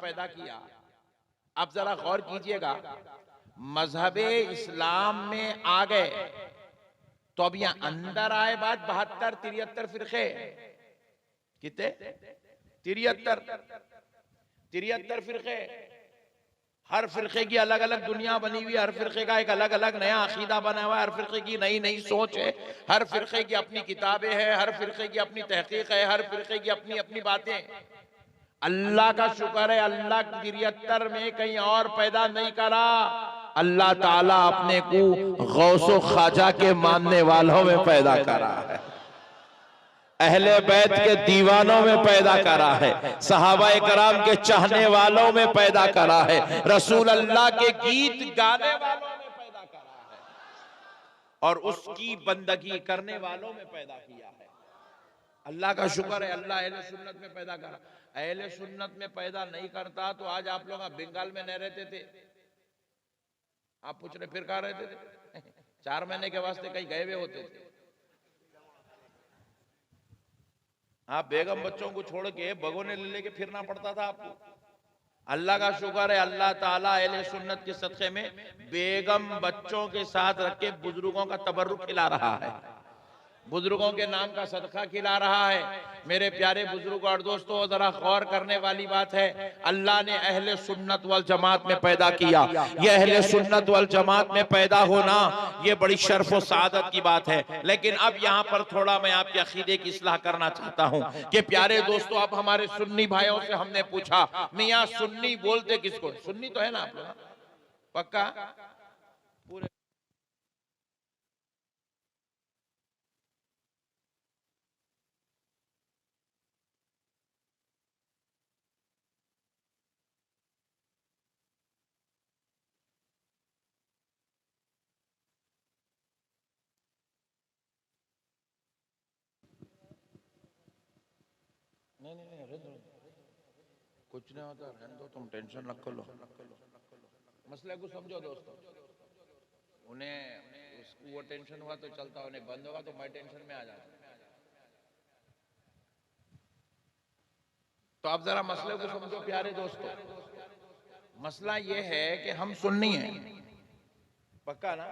पैदा किया। अब जरा गौर कीजिएगा, मजहबे इस्लाम में आ गए तो अब यहां अंदर आए बात 72 73 फिरके, कितने 73 फिरके, हर फिरके की अलग अलग दुनिया बनी हुई, हर फिरके का एक अलग अलग नया अकीदा बना हुआ है, हर फिरके की नई नई सोच है, हर फिरके की अपनी किताबें हैं, हर फिरके की अपनी तहकीक है, हर फिरके की अपनी अपनी बातें। अल्लाह का शुक्र है, अल्लाह 73 में कहीं और पैदा नहीं करा, अल्लाह ताला अपने को गौसो ख्वाजा के मानने वालों में पैदा करा है, अहले बैत के दीवानों में पैदा करा है, सहाबाए कराम के चाहने वालों में पैदा करा है, रसूल अल्लाह के गीत गाने वालों में पैदा करा है और उसकी बंदगी करने वालों में पैदा किया है। अल्लाह का शुक्र है, अल्लाह अहले सुन्नत में पैदा करा। अहले सुन्नत में पैदा नहीं करता तो आज आप लोग बंगाल में नहीं रहते थे। आप पूछ रहे फिर कहाँ रहते थे? 4 महीने के वास्ते कहीं गए हुए होते थे। आप बेगम बच्चों को छोड़ के भगोने ले लेके फिरना पड़ता था आपको। अल्लाह का शुक्र है, अल्लाह ताला अहले सुन्नत के सदक़े में बेगम बच्चों के साथ रख के बुजुर्गों का तबर्रुक खिला रहा है, बुजुर्गों के नाम का सदका खिला रहा है। मेरे प्यारे बुजुर्गों और दोस्तों, जरा गौर करने वाली बात है, अल्लाह ने अहले सुन्नत वल जमात में पैदा किया। ये अहले सुन्नत वल जमात में पैदा होना ये बड़ी शर्फ व सादत की बात है। लेकिन अब यहाँ पर थोड़ा मैं आपके अकीदे की इस्लाह करना चाहता हूँ कि प्यारे दोस्तों, अब हमारे सुन्नी भाइयों से हमने पूछा, मियाँ सुन्नी बोलते किसको? सुन्नी तो है ना आप लोग? पक्का? पूरे नहीं नहीं नहीं, कुछ नहीं होता, रहने दो, तुम टेंशन रख लो, मसले को समझो दोस्तों। उन्हें वो टेंशन हुआ तो चलता, उन्हें बंद होगा तो मैं टेंशन में आ जाता। तो अब जरा मसले को समझो प्यारे दोस्तों। मसला ये है कि हम सुन्नी हैं, पक्का ना?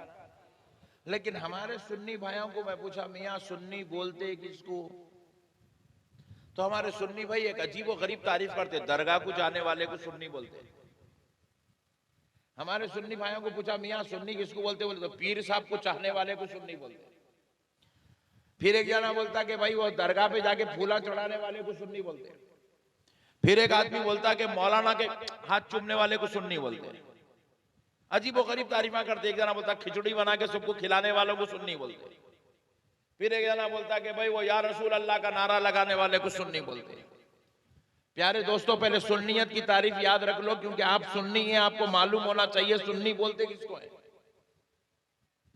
लेकिन हमारे सुन्नी भाइयों को मैं पूछा, मियाँ सुन्नी बोलते किसको? तो हमारे सुन्नी भाई एक अजीब व गरीब तारीफ करते, दरगाह को जाने वाले को सुन्नी बोलते। हमारे सुन्नी भाइयों को पूछा, मियाँ सुन्नी किसको बोलते? बोले तो पीर साहब को चाहने वाले को सुन्नी बोलते। फिर एक जना बोलता कि भाई वो दरगाह पे जाके फूला चढ़ाने वाले को सुन्नी बोलते। फिर एक आदमी बोलता कि मौलाना के हाथ चूमने वाले को सुन्नी बोलते। अजीब व गरीब तारीफा करते। एक जना बोलता खिचड़ी बना के सबको खिलाने वालों को सुन्नी बोलते। फिर एक जना बोलता कि भाई वो या रसूल अल्लाह का नारा लगाने वाले को सुन्नी बोलते। प्यारे दोस्तों, पहले सुन्नियत की तारीफ याद रख लो, क्योंकि आप सुन्नी हैं, आपको मालूम होना चाहिए सुन्नी बोलते किसको है।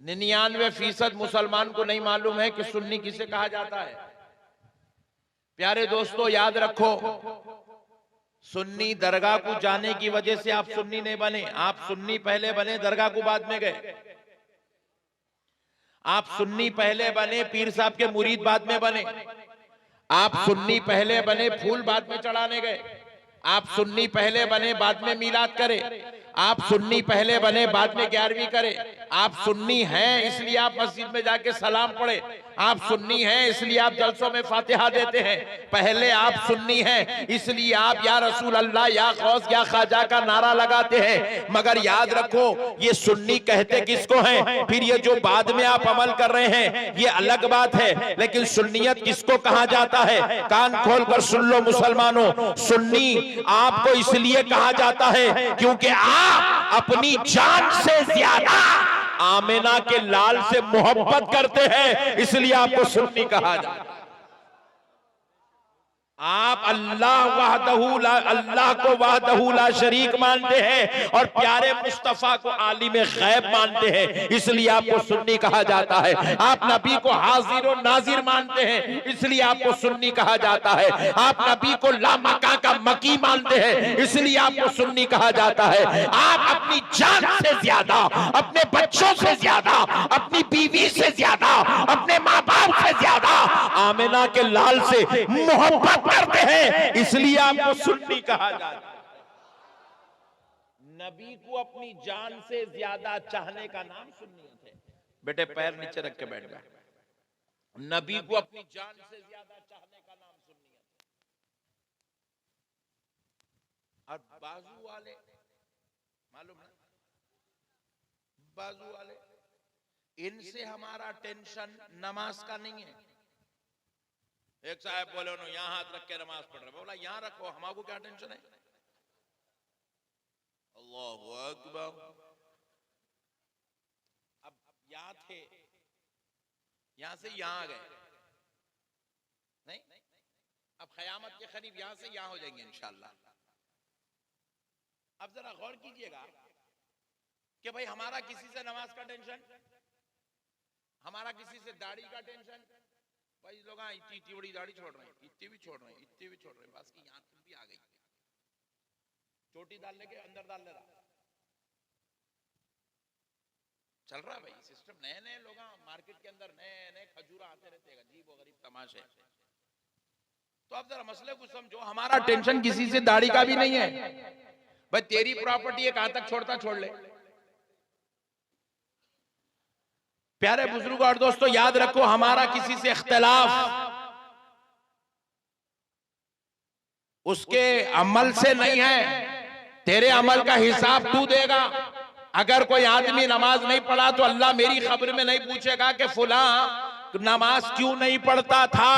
99% मुसलमान को नहीं मालूम है कि सुन्नी किसे कहा जाता है। प्यारे दोस्तों, याद रखो, सुन्नी दरगाह को जाने की वजह से आप सुन्नी नहीं बने। आप सुन्नी पहले बने, दरगाह को बाद में गए। आप सुन्नी पहले बने, पीर साहब के मुरीद बाद में बने। आप सुन्नी पहले बने, फूल बाद में चढ़ाने गए। आप सुन्नी पहले बने, बाद में मीलाद करे। आप सुन्नी पहले बने, बाद में 11वीं करे। आप सुन्नी हैं इसलिए आप मस्जिद में जाके सलाम पढ़े। आप सुन्नी हैं इसलिए आप जलसों में फातिहा देते हैं। पहले आप सुन्नी हैं इसलिए आप या रसूल अल्लाह, या गौस, या ख्वाजा का नारा लगाते हैं। मगर याद रखो, ये सुन्नी कहते किसको हैं? फिर ये जो बाद में आप अमल कर रहे हैं ये अलग बात है, लेकिन सुन्नियत किसको कहा जाता है? कान खोल कर सुन लो मुसलमानों, सुन्नी आपको इसलिए कहा जाता है क्योंकि आप अपनी जान से ज्यादा आमिना के लाल से मोहब्बत करते हैं, इसलिए आपको सुन्नी कहा जाता है। आप अल्लाह को वहदहू ला शरीक मानते हैं और प्यारे मुस्तफा को आलिम गैब मानते हैं, इसलिए आपको सुन्नी कहा जाता है। आप नबी को हाजिर और नाजिर मानते हैं, इसलिए आपको सुन्नी कहा जाता है। आप नबी को लामका का मकी मानते हैं, इसलिए आपको सुन्नी कहा जाता है। आप अपनी जान से ज्यादा, अपने बच्चों से ज्यादा, अपनी बीवी से ज्यादा, अपने माँ बाप से ज्यादा आमिना के लाल से मोहब्बत करते हैं, इसलिए आपको सुन्नी कहा जाता है। नबी को अपनी जान से ज्यादा चाहने का नाम सुन्नियत है। बेटे पैर नीचे रख के बैठ गया। नबी को अपनी जान से ज्यादा चाहने का नाम सुन्नियत है। और बाजू वाले मालूम है, बाजू वाले, इनसे हमारा टेंशन नमाज का नहीं है। एक साहब बोले उन्होंने यहां हाथ रख के नमाज पढ़ रहे, बोला यहां रखो, हमारे क्या टेंशन है। अल्लाहु अकबर। अब यहां थे, यहां से यहां आ गए, नहीं अब क़यामत के करीब यहां से यहां हो जाएंगे इंशाअल्लाह। अब जरा गौर कीजिएगा कि भाई हमारा किसी से नमाज का टेंशन, हमारा किसी से दाढ़ी का टेंशन। भाई लोग इतनी बड़ी दाढ़ी छोड़ रहे हैं, इतनी भी छोड़ रहे हैं, इतनी भी छोड़ रहे हैं, बस की यहाँ भी आ गई, चोटी डालने के अंदर डाल ले रहा। चल रहा भाई सिस्टम, नए नए लोग मार्केट के अंदर नए नए खजूरा आते रहते हैं, अजीब और गरीब तमाशे। तो अब जरा मसले को समझो, हमारा टेंशन किसी से दाढ़ी का भी नहीं है। भाई तेरी प्रॉपर्टी कहां तक छोड़ता छोड़ ले। प्यारे बुजुर्ग और दोस्तों याद रखो, हमारा किसी से इख्तिलाफ उसके अमल से नहीं है, तेरे अमल का हिसाब तू देगा। अगर कोई आदमी नमाज नहीं पढ़ा तो अल्लाह मेरी खबर में नहीं पूछेगा कि फुला नमाज क्यों नहीं पढ़ता था।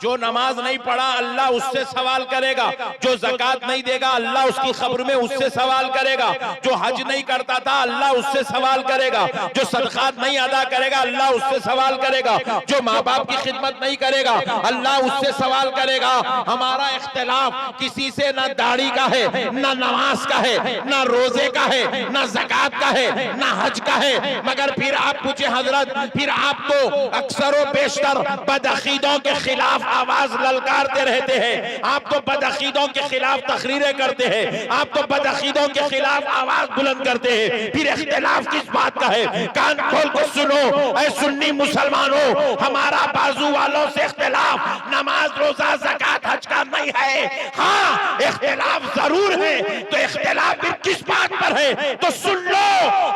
जो नमाज नहीं पढ़ा अल्लाह उससे सवाल करेगा। जो ज़कात नहीं देगा अल्लाह उसकी खबर में उससे सवाल करेगा। जो हज नहीं करता था अल्लाह उससे सवाल करेगा। जो सदकात नहीं अदा करेगा अल्लाह उससे सवाल करेगा। जो माँ बाप की खिदमत नहीं करेगा अल्लाह उससे सवाल करेगा। हमारा इख्तिलाफ किसी से ना दाढ़ी का है, ना नमाज का है, ना रोजे का है, ना ज़कात का है, ना हज का है। मगर फिर आप पूछे हजरत, फिर आप तो अक्सर व बेशतर बदअकीदों के खिलाफ आवाज ललकारते रहते हैं। आप तो बदअकीदों के खिलाफ तकरीरें करते हैं, आप तो बदअकीदों के खिलाफ आवाज बुलंद करते हैं। फिर इख्तिलाफ किस बात का है? कान खोल कर सुनो ऐ सुन्नी मुसलमानों, हमारा बाजू वालों से इख्तिलाफ नमाज रोजा ज़कात हज का नहीं है। हाँ इख्तिलाफ जरूर है, तो इख्तिलाफ फिर किस बात पर है? तो सुन लो,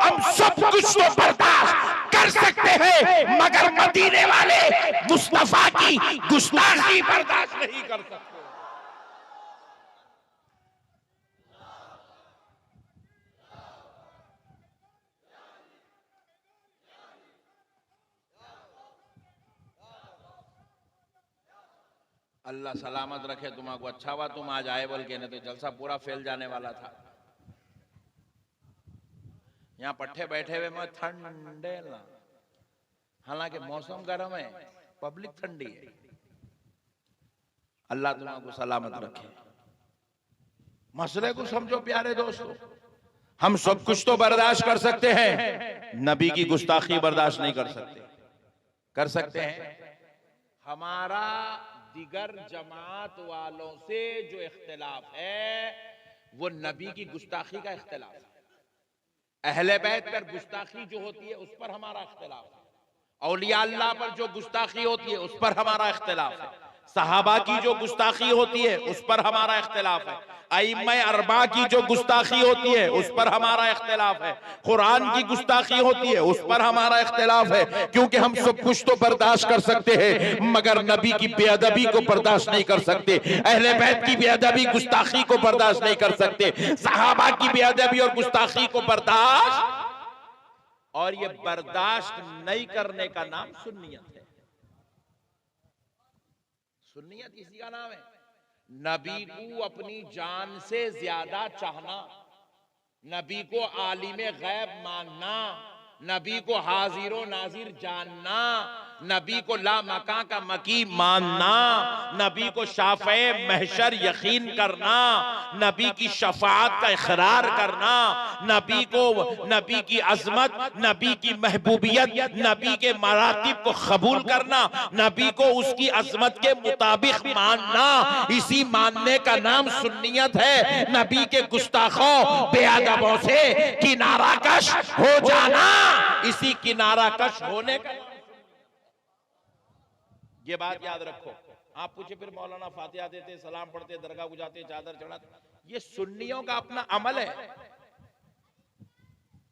हम सब कुछ तो बर्दाश्त कर सकते हैं मगर मदीने वाले मुस्तफा की गुस्ताखी बर्दाश्त नहीं कर सकते। अल्लाह सलामत रखे तुम्हारा। अच्छा हुआ तुम आज आए, बोल के नहीं तो जलसा पूरा फैल जाने वाला था। यहाँ पट्टे बैठे हुए मैं ठंडे ना, हालांकि मौसम गर्म है, पब्लिक ठंडी है। अल्लाह तुम्हारा सलामत रखे। मसले को समझो प्यारे दोस्तों, हम सब कुछ तो बर्दाश्त कर सकते हैं, नबी की गुस्ताखी बर्दाश्त नहीं कर सकते। कर सकते हैं हमारा दिगर जमात वालों से जो इख्तिलाफ है वो नबी की गुस्ताखी का इख्तिलाफ है। अहले बैत पर गुस्ताखी जो होती है उस पर हमारा इख्तिलाफ है। औलिया अल्लाह पर जो गुस्ताखी होती है उस पर हमारा इख्तिलाफ है। सहाबा की जो गुस्ताखी होती है उस पर हमारा इख्तिलाफ है। अइम्मा अरबा की जो गुस्ताखी होती है उस पर हमारा इख्तिलाफ है। कुरान की गुस्ताखी होती है उस पर हमारा इख्तिलाफ है। क्योंकि हम सब कुछ तो बर्दाश्त कर सकते हैं मगर नबी की बेअदबी को बर्दाश्त नहीं कर सकते। अहले बैत की बेअदबी गुस्ताखी को बर्दाश्त नहीं कर सकते। सहाबा की बेअदबी और गुस्ताखी को बर्दाश्त, और ये बर्दाश्त नहीं करने का नाम सुन्नियत है। सुन्नियत इसी का नाम है। नबी को अपनी जान से ज्यादा चाहना, नबी को आलिमे गैब मानना, नबी को हाजिरो नाजिर जानना, नबी को ला मका का मकी मानना, नबी को शाफ़े महशर यकीन करना, नबी की शफाअत का इकरार करना, नबी को, नबी की अजमत, नबी की महबूबियत, नबी के मरातिब को कबूल करना, नबी को उसकी अजमत के मुताबिक मानना, इसी मानने का नाम सुन्नियत है। नबी के गुस्ताखों बेअदबों से किनारा कश हो जाना, इसी किनारा कश होने का, ये बात याद रखो। आप पूछे फिर मौलाना फातिहा देते, सलाम पढ़ते, दरगाह को जाते, चादर चढ़ाते, ये सुन्नियों का अपना अमल है।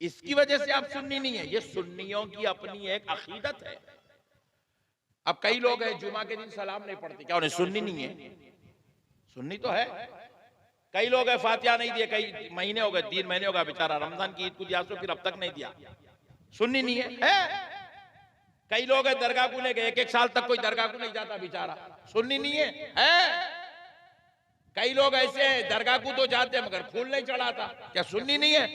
इसकी वजह से आप सुन्नी नहीं है। ये सुन्नियों की अपनी एक अकीदत है। अब कई लोग हैं जुमा के दिन सलाम नहीं पढ़ते, क्या उन्हें सुन्नी नहीं है? सुन्नी तो है। कई लोग हैं फातिहा नहीं दिए, कई महीने हो गए, 3 महीने हो गए, बेचारा रमजान की ईद को दिया तो फिर अब तक नहीं दिया, सुन्नी नहीं है? कई लोग हैं दरगाह को नहीं गए, 1-1 साल तक कोई दरगाह को नहीं जाता, बेचारा सुन्नी नहीं है? कई लोग ऐसे हैं दरगाह को तो जाते हैं मगर फूल नहीं चढ़ाता, क्या सुन्नी नहीं है?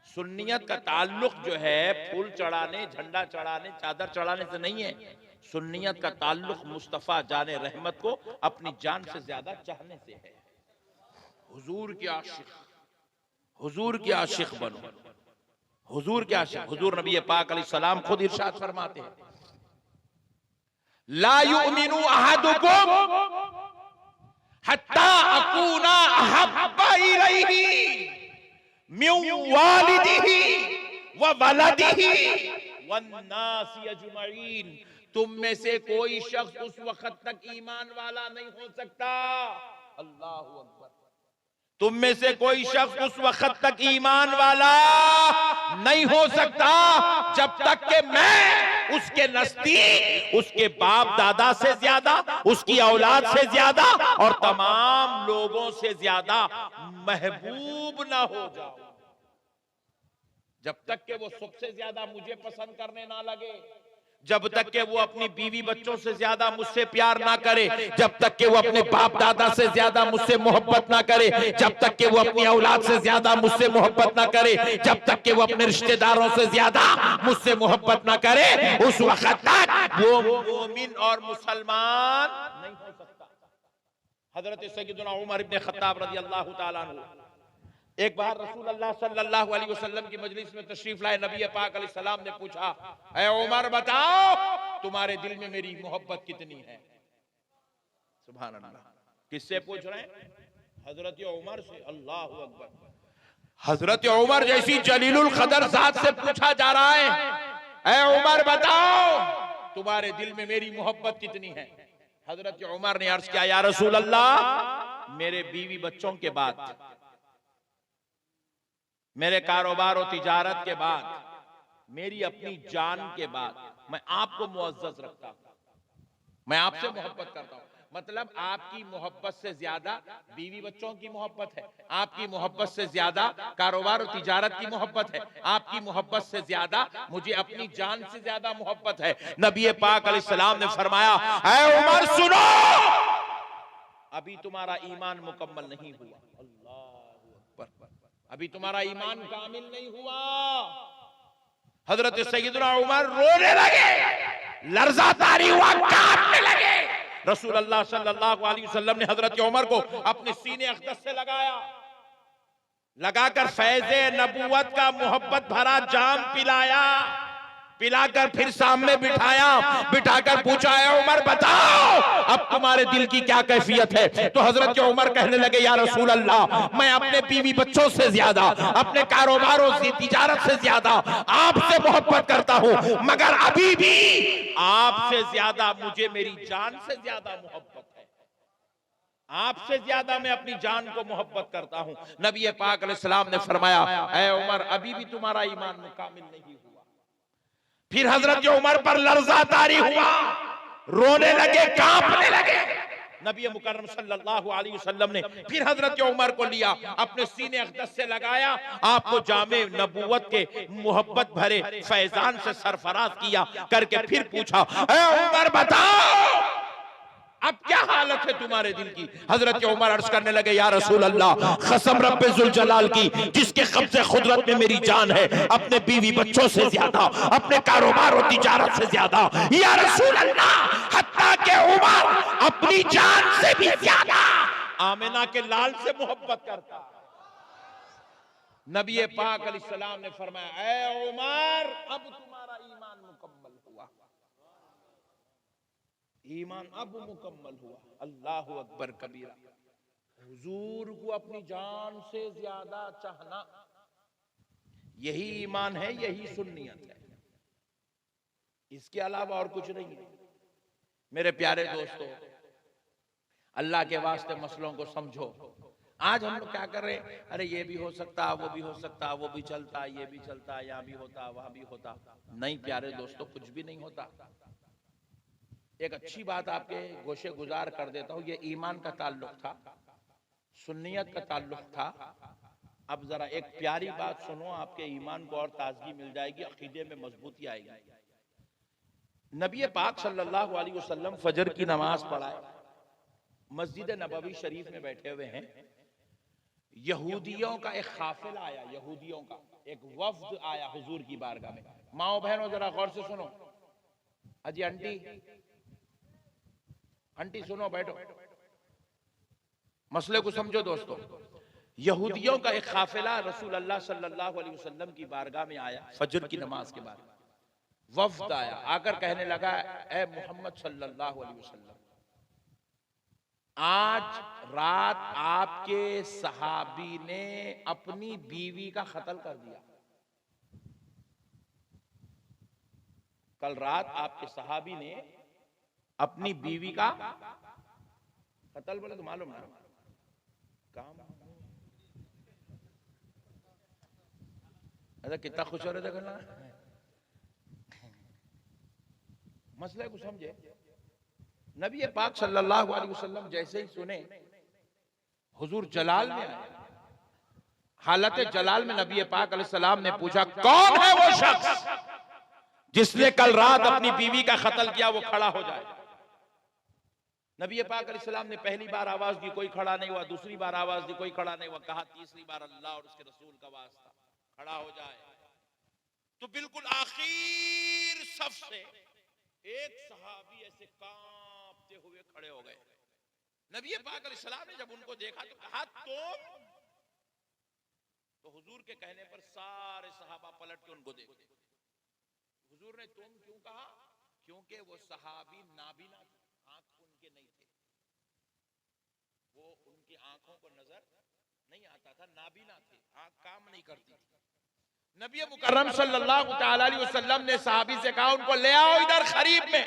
सुन्नियत का ताल्लुक जो है फूल चढ़ाने, झंडा चढ़ाने, चादर चढ़ाने से नहीं है। सुन्नियत का ताल्लुक मुस्तफा जाने रहमत को अपनी जान से ज्यादा चाहने से है। हुजूर के आशिक, हुजूर के आशिक बनो, हुजूर के आशिक। हुजूर नबी पाक अलैहिस्सलाम खुद इरशाद फरमाते हैं, ला युमिनु अहदुकुम हत्ता अकूना अहब्बा इलैहि मिन वालिदिही व वलदिही वन्नासी अजमईन। तुम में से कोई शख्स उस वक्त तक ईमान वाला नहीं हो सकता, अल्लाहु अकबर। तुम में से कोई शख्स उस वक्त तक ईमान वाला नहीं हो सकता जब तक कि मैं उसके नजदीक उसके बाप दादा से ज्यादा, उसकी औलाद से ज्यादा और तमाम लोगों से ज्यादा महबूब ना हो जाऊं। जब तक कि वो सबसे ज्यादा मुझे पसंद करने ना लगे, जब तक कि वो अपनी बीवी बच्चों से ज्यादा मुझसे प्यार ना करे, जब तक कि वो अपने बाप दादा से ज्यादा मुझसे मोहब्बत ना करे, जब तक कि वो अपनी औलाद से ज्यादा मुझसे मोहब्बत ना करे, जब तक कि वो अपने रिश्तेदारों से ज्यादा मुझसे मोहब्बत ना करे, उस वक्त तक वो मोमिन और मुसलमान नहीं हो सकता। हजरत सैयदना उमर इब्न खत्ताब रज़ी अल्लाह तआला अन्हु एक बार रसूल अल्लाह सल्लल्लाहु अलैहि वसल्लम की मजलिस में तशरीफ लाए। नबी पाक अलैहि सलाम ने पूछा, ऐ उमर बताओ तुम्हारे दिल में मेरी मोहब्बत कितनी है? सुभान अल्लाह। किससे पूछ रहे हैं? हजरत उमर से। अल्लाहु अकबर। हजरत उमर जैसी जलीलुल कदर जात से पूछा जा रहा है, ऐ उमर बताओ तुम्हारे दिल में मेरी मोहब्बत कितनी है? हजरत उमर ने अर्ज किया, या रसूल अल्लाह, मेरे बीवी बच्चों के बाद, मेरे कारोबार और तिजारत के बाद, मेरी अपनी जान के बाद मैं आपको मुअज्जज रखता हूं, मैं आपसे मोहब्बत करता हूं। मतलब आपकी मोहब्बत से ज्यादा बीवी बच्चों की मोहब्बत है, आपकी मोहब्बत से ज्यादा कारोबार और तिजारत की मोहब्बत है, आपकी मोहब्बत से ज्यादा मुझे अपनी जान से ज्यादा मोहब्बत है। नबी पाक अलैहिस्सलाम ने फरमाया, ऐ उमर सुनो, अभी तुम्हारा ईमान मुकम्मल नहीं हुआ। अल्लाहु अकबर। अभी तुम्हारा ईमान कामिल नहीं हुआ। हजरत सैयदना उमर रोने लगे, लर्जा तारी हुआ, कांपने लगे। रसूल अल्लाह सल्लल्लाहु अलैहि वसल्लम ने हजरत उमर को अपने सीने अक़दस से लगाया, लगाकर फैज़े नबूवत का मोहब्बत भरा जाम पिलाया, पिलाकर फिर सामने बिठाया, बिठाकर पूछा, है उमर बताओ अब तुम्हारे दिल की क्या कैफियत है? तो हजरत उमर कहने लगे, या रसूल अल्लाह, मैं अपने बीवी बच्चों से ज्यादा, अपने कारोबारों से, तिजारत से ज्यादा आपसे मोहब्बत करता हूं, मगर अभी भी आपसे ज्यादा मुझे मेरी जान से ज्यादा मोहब्बत है, आपसे ज्यादा मैं अपनी जान को मोहब्बत करता हूं। नबी पाक अलैहिस्सलाम ने फरमाया, ऐ उमर अभी भी तुम्हारा ईमान मुकामिल नहीं हुआ। फिर हजरत उमर पर लर्जा तारी हुआ, रोने लगे, कांपने लगे। नबी मुकर्रम सल्लल्लाहु अलैहि वसल्लम ने फिर हजरत उमर को लिया, अपने सीने अक़दस से लगाया, आपको जामे नबूवत के मोहब्बत भरे फैजान से सरफराज किया करके फिर पूछा, ऐ उमर बताओ अब क्या हालत है तुम्हारे दिल की? हजरत उमर अर्ज करने लगे, या रसूल अल्लाह, कसम रब्बे जुल जलाल की जिसके कब्ज़े खुदरत में मेरी जान है, अपने बीवी बच्चों से ज्यादा, अपने कारोबार और तिजारत से ज्यादा, या रसूल अल्लाह, हत्ता के उमर अपनी जान से भी ज्यादा आमिना के लाल से मोहब्बत करता। नबी पाक अलैहिस्सलाम ने फरमाया, ऐ उमर अब तुम्हारा ईमान मुकम्मल हुआ, ईमान अब मुकम्मल हुआ। अल्लाहु अकबर कबीरा। हुजूर को अपनी जान से ज्यादा चाहना, यही ईमान है, यही सुन्नियत है, इसके अलावा और कुछ नहीं है। मेरे प्यारे दोस्तों, अल्लाह के वास्ते मसलों को समझो, आज हम लोग क्या कर रहे हैं, अरे ये भी हो सकता, वो भी हो सकता, वो भी चलता, ये भी चलता, यहाँ भी होता, वहां भी होता। नहीं प्यारे दोस्तों, कुछ भी नहीं होता। एक अच्छी बात आपके गोशे गुजार कर देता हूँ, ये ईमान का ताल्लुक था, सुन्नियत का ताल्लुक था। अब जरा एक प्यारी बात सुनो, आपके ईमान को और ताजगी मिल जाएगी, अकीदे में मजबूती आएगी। नबी पाक सल्लल्लाहु अलैहि वसल्लम फजर की नमाज पढ़ाए, मस्जिद नबवी शरीफ में बैठे हुए हैं। यहूदियों का एक काफिला आया, यहूदियों का एक वफ्द आया हुजूर की बारगाह में। माओ बहनों जरा गौर से सुनो, अजी आंटी, आंटी सुनो, बैठो, मसले को समझो दोस्तों। यहूदियों का एक काफिला रसूल अल्लाह सल्लल्लाहु अलैहि वसल्लम की बारगाह में आया, फजर की नमाज के बाद वफ्द आया, आकर कहने लगा, ए मोहम्मद सल्लल्लाहु अलैहि वसल्लम, आज रात आपके सहाबी ने अपनी बीवी का कत्ल कर दिया। कल रात आपके सहाबी ने अपनी बीवी का कत्ल, बोले तो मालूम ना काम, अरे कितना खुश हो रहे थे करना। मसले को समझे। नबी पाक सल्लल्लाहु अलैहि वसल्लम जैसे ही सुने, हुजूर जलाल में आए। हालत जलाल में नबी पाक अलैहिस्सलाम ने पूछा, कौन है वो शख्स जिसने कल रात अपनी बीवी का कत्ल किया, वो खड़ा हो जाए। नबी पाक अलैहिस्सलाम ने पहली बार आवाज दी, कोई खड़ा नहीं हुआ। दूसरी बार आवाज दी, कोई खड़ा नहीं हुआ। कहा तीसरी बार अल्लाह और उसके रसूल का वास्ता, खड़ा हो जाए। तो बिल्कुल आखिर सफ से एक सहाबी ऐसे कांपते हुए खड़े हो गए। नबी पाक अलैहिस्सलाम ने जब उनको देखा तो कहा, तो हुजूर के कहने पर सारे सहाबा पलट के उनको देखते। हुजूर ने तुम क्यों कहा? क्योंकि वो सहाबी नाबीना थे, आंख उनके नहीं थे, वो उनकी आंखों को नजर नहीं आता था, नाबीना थे, आंख काम नहीं करती थी। नबी मुकर्रम सल्लल्लाहु तआला अलैहि वसल्लम ने सहाबी से कहा, उनको ले आओ इधर खरीब में।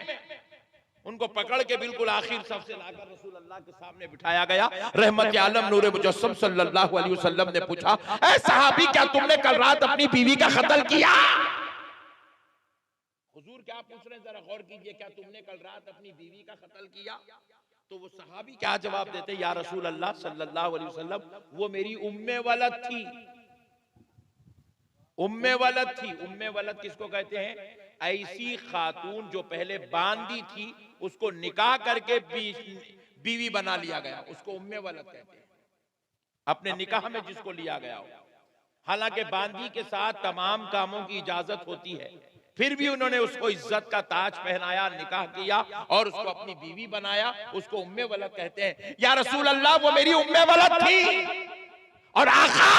उनको पकड़ के बिल्कुल आखिर सबसे लाकर रसूल अल्लाह के सामने बिठाया गया। रहमत आलम नूर मुजस्सम सल्लल्लाहु अलैहि वसल्लम ने पूछा, ऐ सहाबी, क्या तुमने कल रात अपनी बीवी का कत्ल किया? हुजूर क्या पूछ रहे हैं, जरा गौर कीजिए, क्या तुमने कल रात अपनी बीवी का कत्ल किया? तो वो सहाबी क्या जवाब देते, या रसूल अल्लाह सल्लल्लाहु अलैहि वसल्लम, वो मेरी उम्मे वलद थी। उम्मे वलद थी। उम्मे वलद किसको कहते हैं? ऐसी खातून जो पहले बांदी थी, उसको निकाह करके बीवी बना लिया गया, उसको उम्मे वलद कहते हैं। अपने निकाह में जिसको लिया गया हो, हालांकि बांदी के साथ तमाम कामों की इजाजत होती है, फिर भी उन्होंने उसको इज्जत का ताज पहनाया, निकाह किया और उसको अपनी बीवी बनाया, उसको उम्मे वलद कहते हैं। या रसूल अल्लाह, वो मेरी उम्मे वलद थी और आका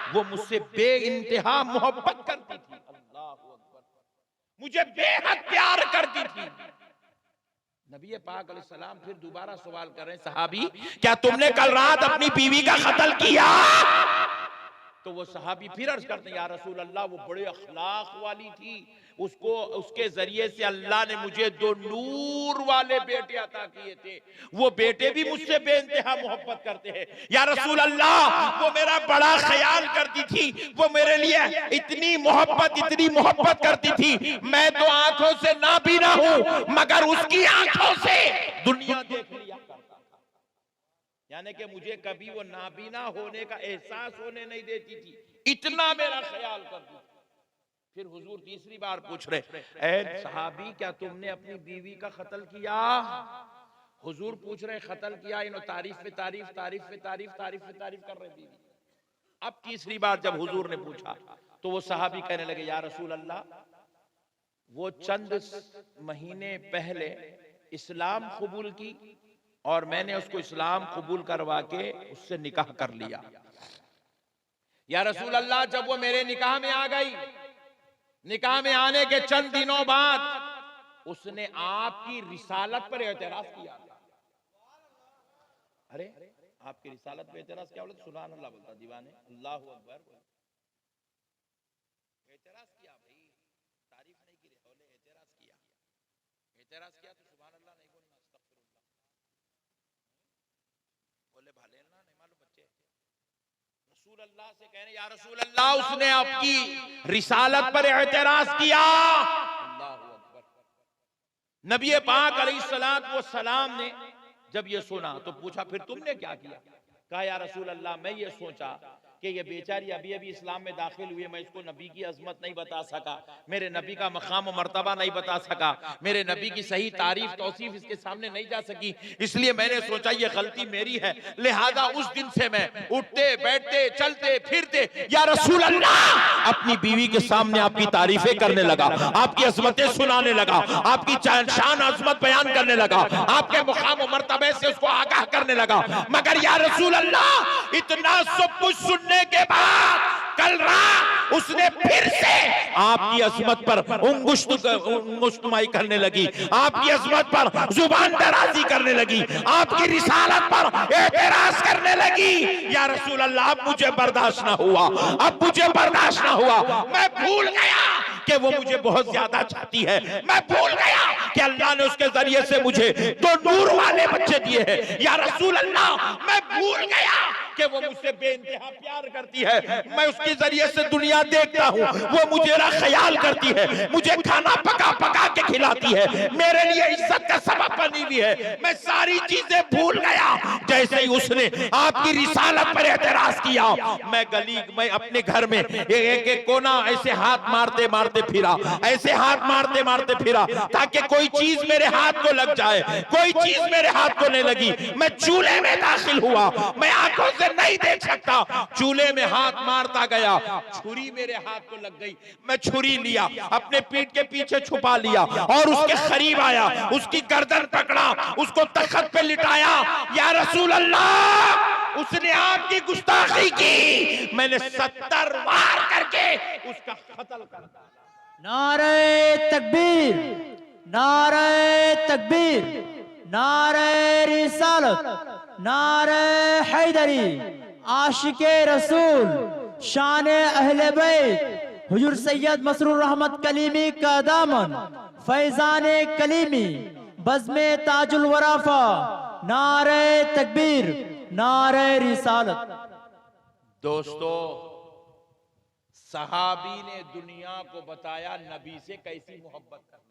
वो मुझसे बेइंतहा मोहब्बत करती थी। अल्लाह अकबर, मुझे बेहद प्यार करती थी। नबी पाक अलैहिस्सलाम फिर दोबारा सवाल कर रहे हैं, सहाबी, क्या तुमने कल रात अपनी बीवी का कत्ल किया? तो वो सहाबी फिर अर्ज करते हैं, या रसूल अल्लाह, वो बड़े अखलाक वाली थी, उसको उसके जरिए से अल्लाह ने मुझे 2 नूर वाले बेटे अता किए थे, वो बेटे भी मुझसे बेइंतहा मोहब्बत करते हैं। या रसूल अल्लाह, वो मेरा बड़ा ख्याल करती थी, वो मेरे लिए इतनी मोहब्बत करती थी, मैं तो आंखों से नाबीना हूं, मगर उसकी आंखों से दुनिया देख लिया करता था। यानी कि मुझे कभी वो नाबीना होने का एहसास होने नहीं देती थी, इतना मेरा ख्याल करती थी। फिर हुजूर तीसरी बार पूछ रहे, ऐ सहाबी, क्या तुमने अपनी बीवी का कत्ल किया? हुजूर पूछ रहे, कत्ल किया? इन्हों तारीफ पे तारीफ कर रहे बीवी। अब तीसरी बार जब हुजूर ने पूछा तो वो सहाबी कहने लगे, या रसूल अल्लाह, वो चंद महीने पहले इस्लाम कबूल की और मैंने उसको इस्लाम कबूल करवा के उससे निकाह कर लिया। या रसूल अल्लाह, जब वो मेरे निकाह में आ गई, निकाह में आने के चंद दिनों बाद उसने आपकी रिसालत पर एतराज किया। अरे आपकी रिसालत पे एतराज क्या बोलते? सुभान अल्लाह बोलता दीवाने, अल्लाह अकबर। एतराज किया भाई, तारीफ नहीं की, बोले एतराज किया। एतराज किया तो सुभान अल्लाह नहीं बोलना, अस्तगफिरुल्लाह बोले, भले ना नहीं मालूम बच्चे। रसूल अल्लाह से कहने, या रसूल अल्लाह, उसने आपकी रिसालत पर एतराज किया। अल्लाहू अकबर। नबी पाक अलैहिस्सलातु वस्सलाम ने जब ये सुना तो पूछा, फिर तुमने क्या किया? कहा, या रसूल अल्लाह, मैं ये सोचा कि ये बेचारी अभी अभी इस्लाम में दाखिल हुई है, मैं इसको नबी की अजमत नहीं बता सका, मेरे नबी का मकाम मर्तबा नहीं बता सका, मेरे नबी की सही तारीफ तौसीफ इसके सामने नहीं जा सकी, इसलिए मैंने सोचा ये गलती मेरी है। लिहाजा उस दिन से मैं उठते बैठते चलते फिरते या रसूल अल्लाह अपनी बीवी के सामने आपकी तारीफें करने लगा, आपकी अजमतें सुनाने लगा, आपकी शान अजमत बयान करने लगा, आपके मुकाम मर्तबे से उसको आगाह करने लगा। मगर या रसूल अल्लाह, इतना सब कुछ सुनने के बाद कल रात उसने फिर से आपकी अजमत पर उंगुश्तुमाई करने लगी, आपकी अजमत पर जुबान दराजी करने लगी, आपकी रिसालत पर एतराज करने लगी। या रसूल अल्लाह, अब मुझे बर्दाश्त ना हुआ, अब मुझे बर्दाश्त ना हुआ, मैं भूल गया कि वो मुझे बहुत ज्यादा चाहती है, मैं भूल गया कि अल्लाह ने उसके जरिए से मुझे दो नूर वाले बच्चे दिए हैं। या रसूल अल्लाह, मैं भूल गया कि वो मुझसे बेइंतहा प्यार करती है, मैं उसके जरिए से दुनिया देखता हूँ, वो मुझे ख्याल करती है, मुझे खाना पका पका के खिलाती है, मेरे लिए इज्जत का सबब बनी हुई है, मैं सारी चीजें भूल गया। जैसे ही उसने आपकी रिसालत पर एतराज किया, मैं अपने घर में एक एक कोना ऐसे हाथ मारते मारते फिरा, ऐसे हाथ मारते मारते फिरा ताकि कोई चीज मेरे हाथ को लग जाए, कोई चीज मेरे हाथ को नहीं लगी। मैं चूल्हे में दाखिल हुआ, मैं आंखों से नहीं देख सकता, चूल्हे में हाथ मारता गया, छुरी मेरे हाथ को लग गई, मैं छुरी लिया, अपने पीठ के पीछे छुपा लिया और उसके करीब आया, उसकी गर्दन पकड़ा, उसको तख्त पे लिटाया। या रसूल अल्लाह, उसने आपकी गुस्ताखी की, मैंने 70 वार करके उसका कत्ल कर दिया। नारे तकबीर, नारे तकबीर, नारे रिसालत, नारे हैदरी, आशिके रसूल, शान अहले बैत, हुजूर सैयद मसरूर रहमत कलीमी का दामन, फैजान कलीमी, बज़्मे ताजुल वराफा, नारे तकबीर, नारे रिसालत। दोस्तों, सहाबी ने दुनिया को बताया नबी से कैसी मोहब्बत करना है।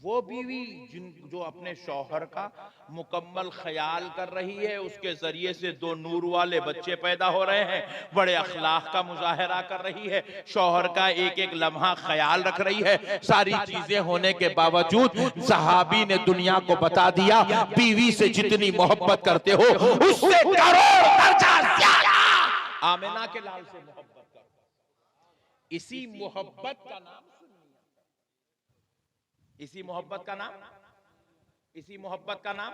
वो बीवी जो अपने शौहर का मुकम्मल ख्याल कर रही है, उसके जरिए से दो नूर वाले बच्चे पैदा हो रहे हैं, बड़े अखलाक का मुजाहरा कर रही है, शौहर का एक एक लम्हा ख्याल रख रही है, सारी चीजें होने के बावजूद सहाबी ने दुनिया को बता दिया, बीवी से जितनी मोहब्बत करते हो उससे करोड़ दर्जा ज्यादा आमिना के लाल से मोहब्बत करो। इसी मोहब्बत का नाम, इसी मोहब्बत का नाम, इसी मोहब्बत का नाम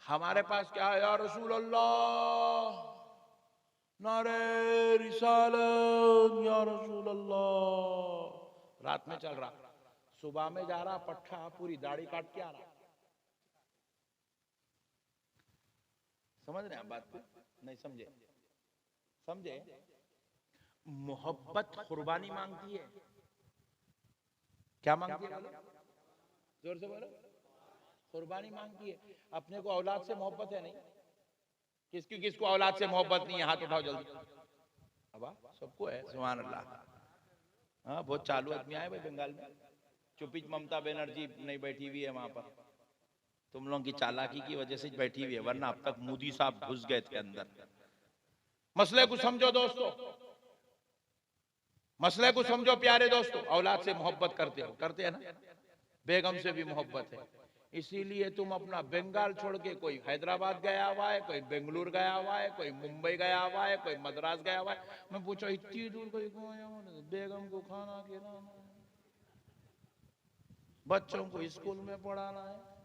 हमारे पास क्या है? या रसूल अल्लाह, नारे रिसालत, या रसूल अल्लाह। रात में चल रहा, सुबह में जा रहा, पट्टा पूरी दाढ़ी काट के आ रहा। समझ रहे हैं बात को? नहीं समझे? समझे? मोहब्बत कुर्बानी मांगती है। क्या मांगती है? जोर से बोलो। कुर्बानी मांगती है। अपने को औलाद से मोहब्बत है नहीं? किसकी किसको औलाद से मोहब्बत नहीं है? हाथ उठाओ जल्दी। अब सबको है, सुभान अल्लाह। हाँ, बहुत चालू आदमी आए भाई बंगाल में। चुपी ममता बनर्जी नहीं बैठी हुई है वहां पर, तुम लोगों की चालाकी की वजह से बैठी हुई है, वरना अब तक मोदी साहब घुस गए थे अंदर। मसले को समझो दोस्तों, मसले को समझो प्यारे दोस्तों। औलाद से मोहब्बत करते हो, करते हैं ना? बेगम से भी मोहब्बत है, इसीलिए तुम अपना बंगाल छोड़ के कोई हैदराबाद गया हुआ है, कोई बेंगलुरु गया हुआ है, कोई मुंबई गया हुआ है, कोई मद्रास गया हुआ है। मैं पूछा इतनी दूर कोई बेगम को खाना खिलाना है, बच्चों को स्कूल में पढ़ाना है,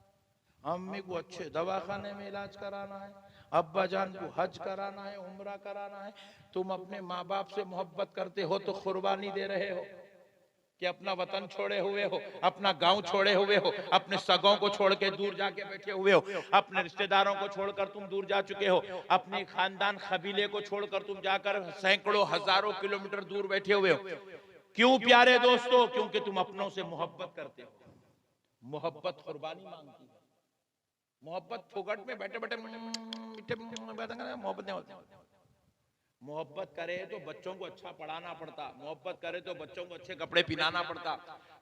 अम्मी को अच्छे दवाखाने में इलाज कराना है, अब्बा जान को हज कराना है, उम्रा कराना है। तुम अपने माँ बाप से मोहब्बत करते हो तो कुर्बानी दे रहे हो कि अपना वतन छोड़े हुए हो, अपना गांव छोड़े हुए हो, अपने सगों को छोड़ के दूर जाके बैठे हुए हो, अपने रिश्तेदारों को छोड़कर तुम दूर जा चुके हो, अपने खानदान कबीले को छोड़कर तुम जाकर सैकड़ों हजारों किलोमीटर दूर बैठे हुए हो। क्यों प्यारे दोस्तों? क्योंकि तुम अपनों से मोहब्बत करते हो। मोहब्बत कुर्बानी मांगती है। मोहब्बत फुकट में बैठे बैठे मोहब्बत नहीं होती। मोहब्बत करे तो बच्चों को अच्छा पढ़ाना पड़ता, मोहब्बत करे तो बच्चों को अच्छे कपड़े पहनाना पड़ता,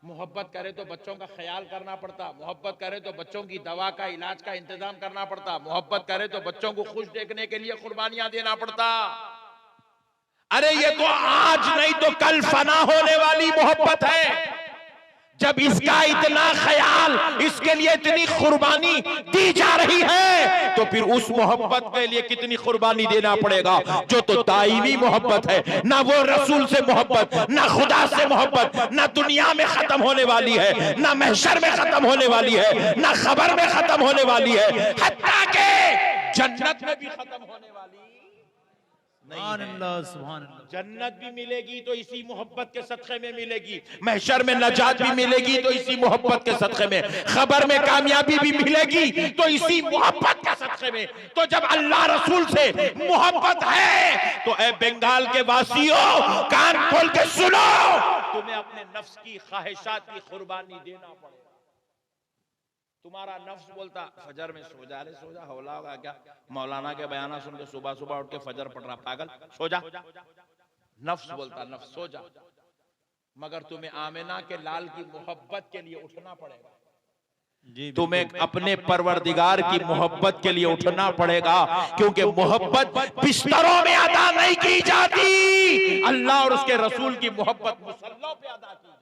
मोहब्बत करे तो बच्चों का ख्याल करना पड़ता, मोहब्बत करे तो बच्चों की दवा का इलाज का इंतजाम करना पड़ता, मोहब्बत करे तो बच्चों को खुश देखने के लिए कुर्बानियां देना पड़ता। अरे ये तो आज नहीं तो कल फना होने वाली मोहब्बत है। जब इसका इतना ख्याल, इसके लिए इतनी कुर्बानी दी जा रही है, तो फिर उस मोहब्बत के लिए कितनी कुर्बानी देना पड़ेगा जो तो दायमी मोहब्बत है। ना वो रसूल से मोहब्बत, ना खुदा से मोहब्बत, ना दुनिया में खत्म होने वाली है, ना महशर में खत्म होने वाली है, ना खबर में खत्म होने वाली है, हत्ता के जन्नत में भी खत्म होने वाली सुभान अल्लाह, सुभान अल्लाह। जन्नत भी मिलेगी तो इसी मोहब्बत के सदक़े में मिलेगी, महशर में नजात भी मिलेगी तो इसी मोहब्बत के सदक़े में, खबर में कामयाबी भी मिलेगी तो इसी मोहब्बत के सदक़े में। तो जब अल्लाह रसूल से मोहब्बत है तो ए बंगाल के वासियों, कान खोल के सुनो, तुम्हें अपने नफ्स की ख्वाहिशात की कुर्बानी देना पड़ेगा। तुम्हारा नफ्स बोलता फजर में सो जा, रे सो जा, हौला होगा क्या, मौलाना के बयाना सुन के सुबह सुबह उठ के फजर पढ़ रहा, पागल, सो जा। नफ्स बोलता नफ्स सो जा, मगर तुम्हें आमिना के लाल की मोहब्बत के लिए उठना पड़ेगा, तुम्हें अपने परवरदिगार की मोहब्बत के लिए उठना पड़ेगा, क्योंकि मोहब्बत बिस्तरों में अदा नहीं की जाती, अल्लाह और उसके रसूल की मोहब्बत मुसल्लों पे अदा की जाती है,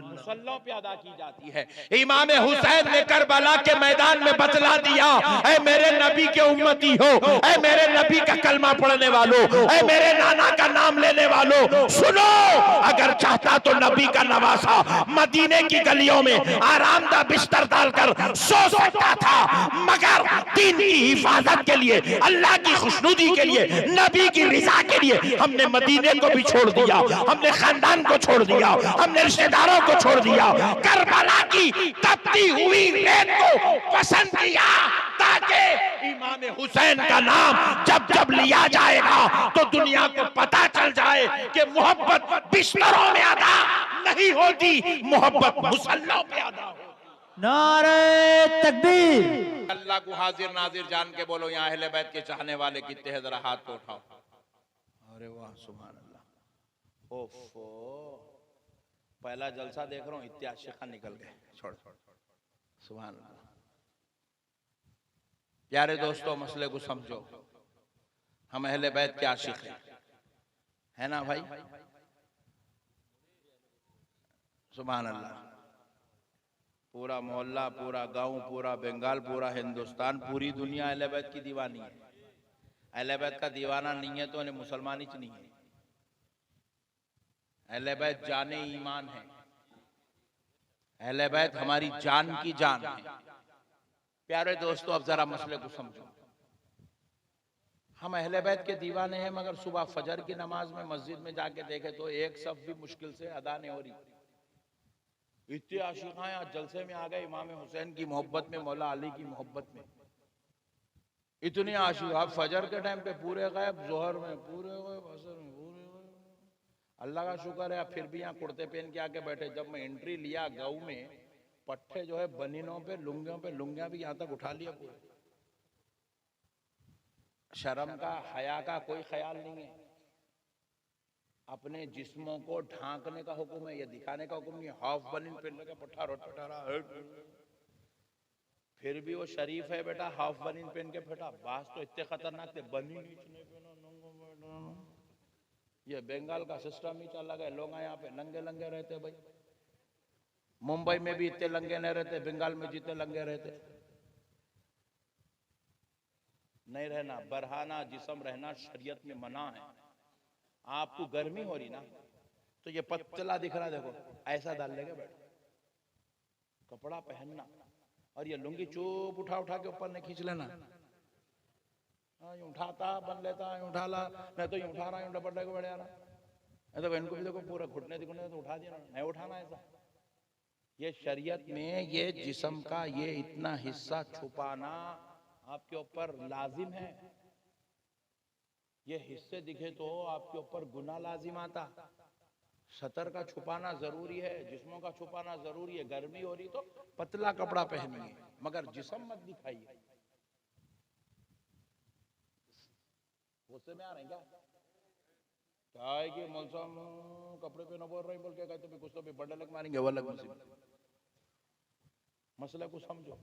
मुसल्लों पे अदा की जाती है। इमाम हुसैन ने करबला के मैदान में बतला दिया, ऐ मेरे नबी के उम्मती हो, ऐ मेरे नबी का कलमा पढ़ने वालों, ऐ मेरे नाना का नाम लेने वालों, सुनो, अगर चाहता तो नबी का नवासा मदीने की गलियों में आरामदा बिस्तर डालकर सो सकता था, मगर दीन की हिफाजत के लिए, अल्लाह की खुशनुदी के लिए, नबी की रिजा के लिए हमने मदीने को भी छोड़ दिया, हमने खानदान को छोड़ दिया, हमने रिश्तेदारों को छोड़ दिया, करबला की तपती हुई रेत को पसंद किया, ताकि इमाम हुसैन का नाम जब जब लिया जाएगा तो दुनिया को पता चल जाए कि मोहब्बत बिस्तरों में अदा नहीं होती, मोहब्बत मुसल्लों पे अदा होती। नारे तकबीर। अल्लाह को हाजिर नाजिर जान के बोलो, यहाँ अहले बैत के चाहने वाले कितने हैं, जरा हाथ को उठाओ। अरे वाह, सुभान अल्लाह। ओफो, पहला जलसा देख रहा हूँ, इतने आशिक़ निकल गए, छोड़, सुभान अल्लाह। प्यारे दोस्तों, मसले को समझो, हम अहले बैत के आशिक़ हैं, है ना भाई? सुभान अल्लाह। पूरा मोहल्ला, पूरा गांव, पूरा बंगाल, पूरा हिंदुस्तान, पूरी दुनिया अहले बैत की दीवानी है। अहले बैत का दीवाना नहीं है तो इन्हें मुसलमान ही नहीं है। अहले बैत जाने ईमान है, अहले बैत हमारी जान की जान है। प्यारे दोस्तों, अब जरा मसले को समझो, हम अहले बैत के दीवाने हैं, मगर सुबह फजर की नमाज में मस्जिद में जाके देखे तो एक सफ भी मुश्किल से अदा नहीं हो रही। इतने आशिक़ां आज जलसे में आ गए, इमाम हुसैन की मोहब्बत में, मौला अली की मोहब्बत में, इतने आशिक़। आप फजर के टाइम पे पूरे गायब, जोहर में पूरे गायब, असर में पूरे गायब। अल्लाह का शुक्र है आप फिर भी यहाँ कुर्ते पहन के आके बैठे। जब मैं एंट्री लिया गाँव में, पट्टे जो है बनीनों पे, लुंगियों पे, लुंगियां भी यहाँ तक उठा लिया पूरे। शर्म का, हया का कोई ख्याल नहीं है। अपने जिस्मों को ढांकने का हुक्म है, ये दिखाने का हुक्म नहीं है। हाफ बनीन पहनने का पट्टा फिर भी वो शरीफ है बेटा, हाफ बनीन पहन के फेटा। बास तो इतने खतरनाक थे, बनीन ये बंगाल का सिस्टम ही चला गया। लोग यहाँ पे नंगे लंगे रहते भाई। मुंबई में भी इतने लंगे नहीं रहते, बंगाल में जितने लंगे रहते। नहीं रहना, बरहाना जिस्म रहना शरीयत में मना है। आपको गर्मी हो रही ना तो ये पतला दिख रहा, देखो ऐसा डाल लेगा बैठ, कपड़ा पहनना, और ये लुंगी चुप उठा उठा के ऊपर नहीं खींच लेना। यूं उठाता बन लेता, यूं उठा ला, नहीं तो यूं उठा रहा, यूं डपट को बढ़िया रहा। तो इनको भी देखो पूरा घुटने दिखने तो उठा दिया, नहीं उठाना ऐसा। ये शरीयत में ये जिस्म का ये इतना हिस्सा छुपाना आपके ऊपर लाजिम है। ये हिस्से दिखे तो आपके ऊपर गुनाह लाजिम आता। सतर का छुपाना जरूरी है, जिस्मों का छुपाना जरूरी है। गर्मी हो रही तो पतला कपड़ा पहनिए, मगर जिस्म मत दिखाइए। गुस्से में आ रहे हैं क्या है कि मौसम कपड़े पे न बोल रहे बोल के कहते भी गुस्से पे बंडल लग मारेंगे, वो अलग मसला को समझो।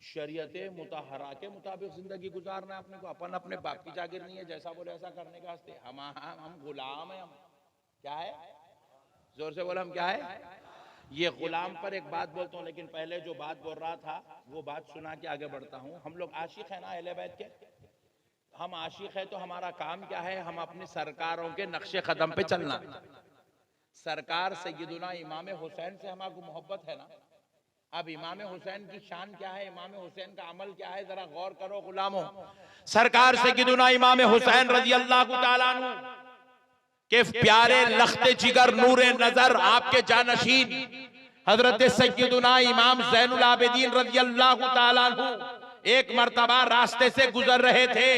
शरीयत मुताहरा के मुताबिक जिंदगी गुजारना है अपने को। अपन अपने बाप की जागीर नहीं है, जैसा बोले ऐसा करने का हस्ते। हम गुलाम है। हम क्या है, जोर से बोला, हम क्या है? ये गुलाम पर एक बात बोलता हूँ, लेकिन पहले जो बात बोल रहा था वो बात सुना के आगे बढ़ता हूँ। हम लोग आशिक है ना अहले बैत के। हम आशिक है तो हमारा काम क्या है? हम अपनी सरकारों के नक्शे कदम पे चलना। सरकार सैयदुना इमाम हुसैन से हमारी मोहब्बत है ना। अब इमाम हुसैन की शान क्या है, इमाम हुसैन का अमल क्या है, जरा गौर करो गुलामों। सरकार सैयदुना इमाम हुसैन रजी अल्लाह तआला अन्हु के प्यारे लख्ते जिगर नूरे नजर आपके जानशीन हजरत सैयदुना इमाम ज़ैनुल आबिदीन रजी अल्लाह तआला अन्हु एक मर्तबा रास्ते से गुजर रहे थे।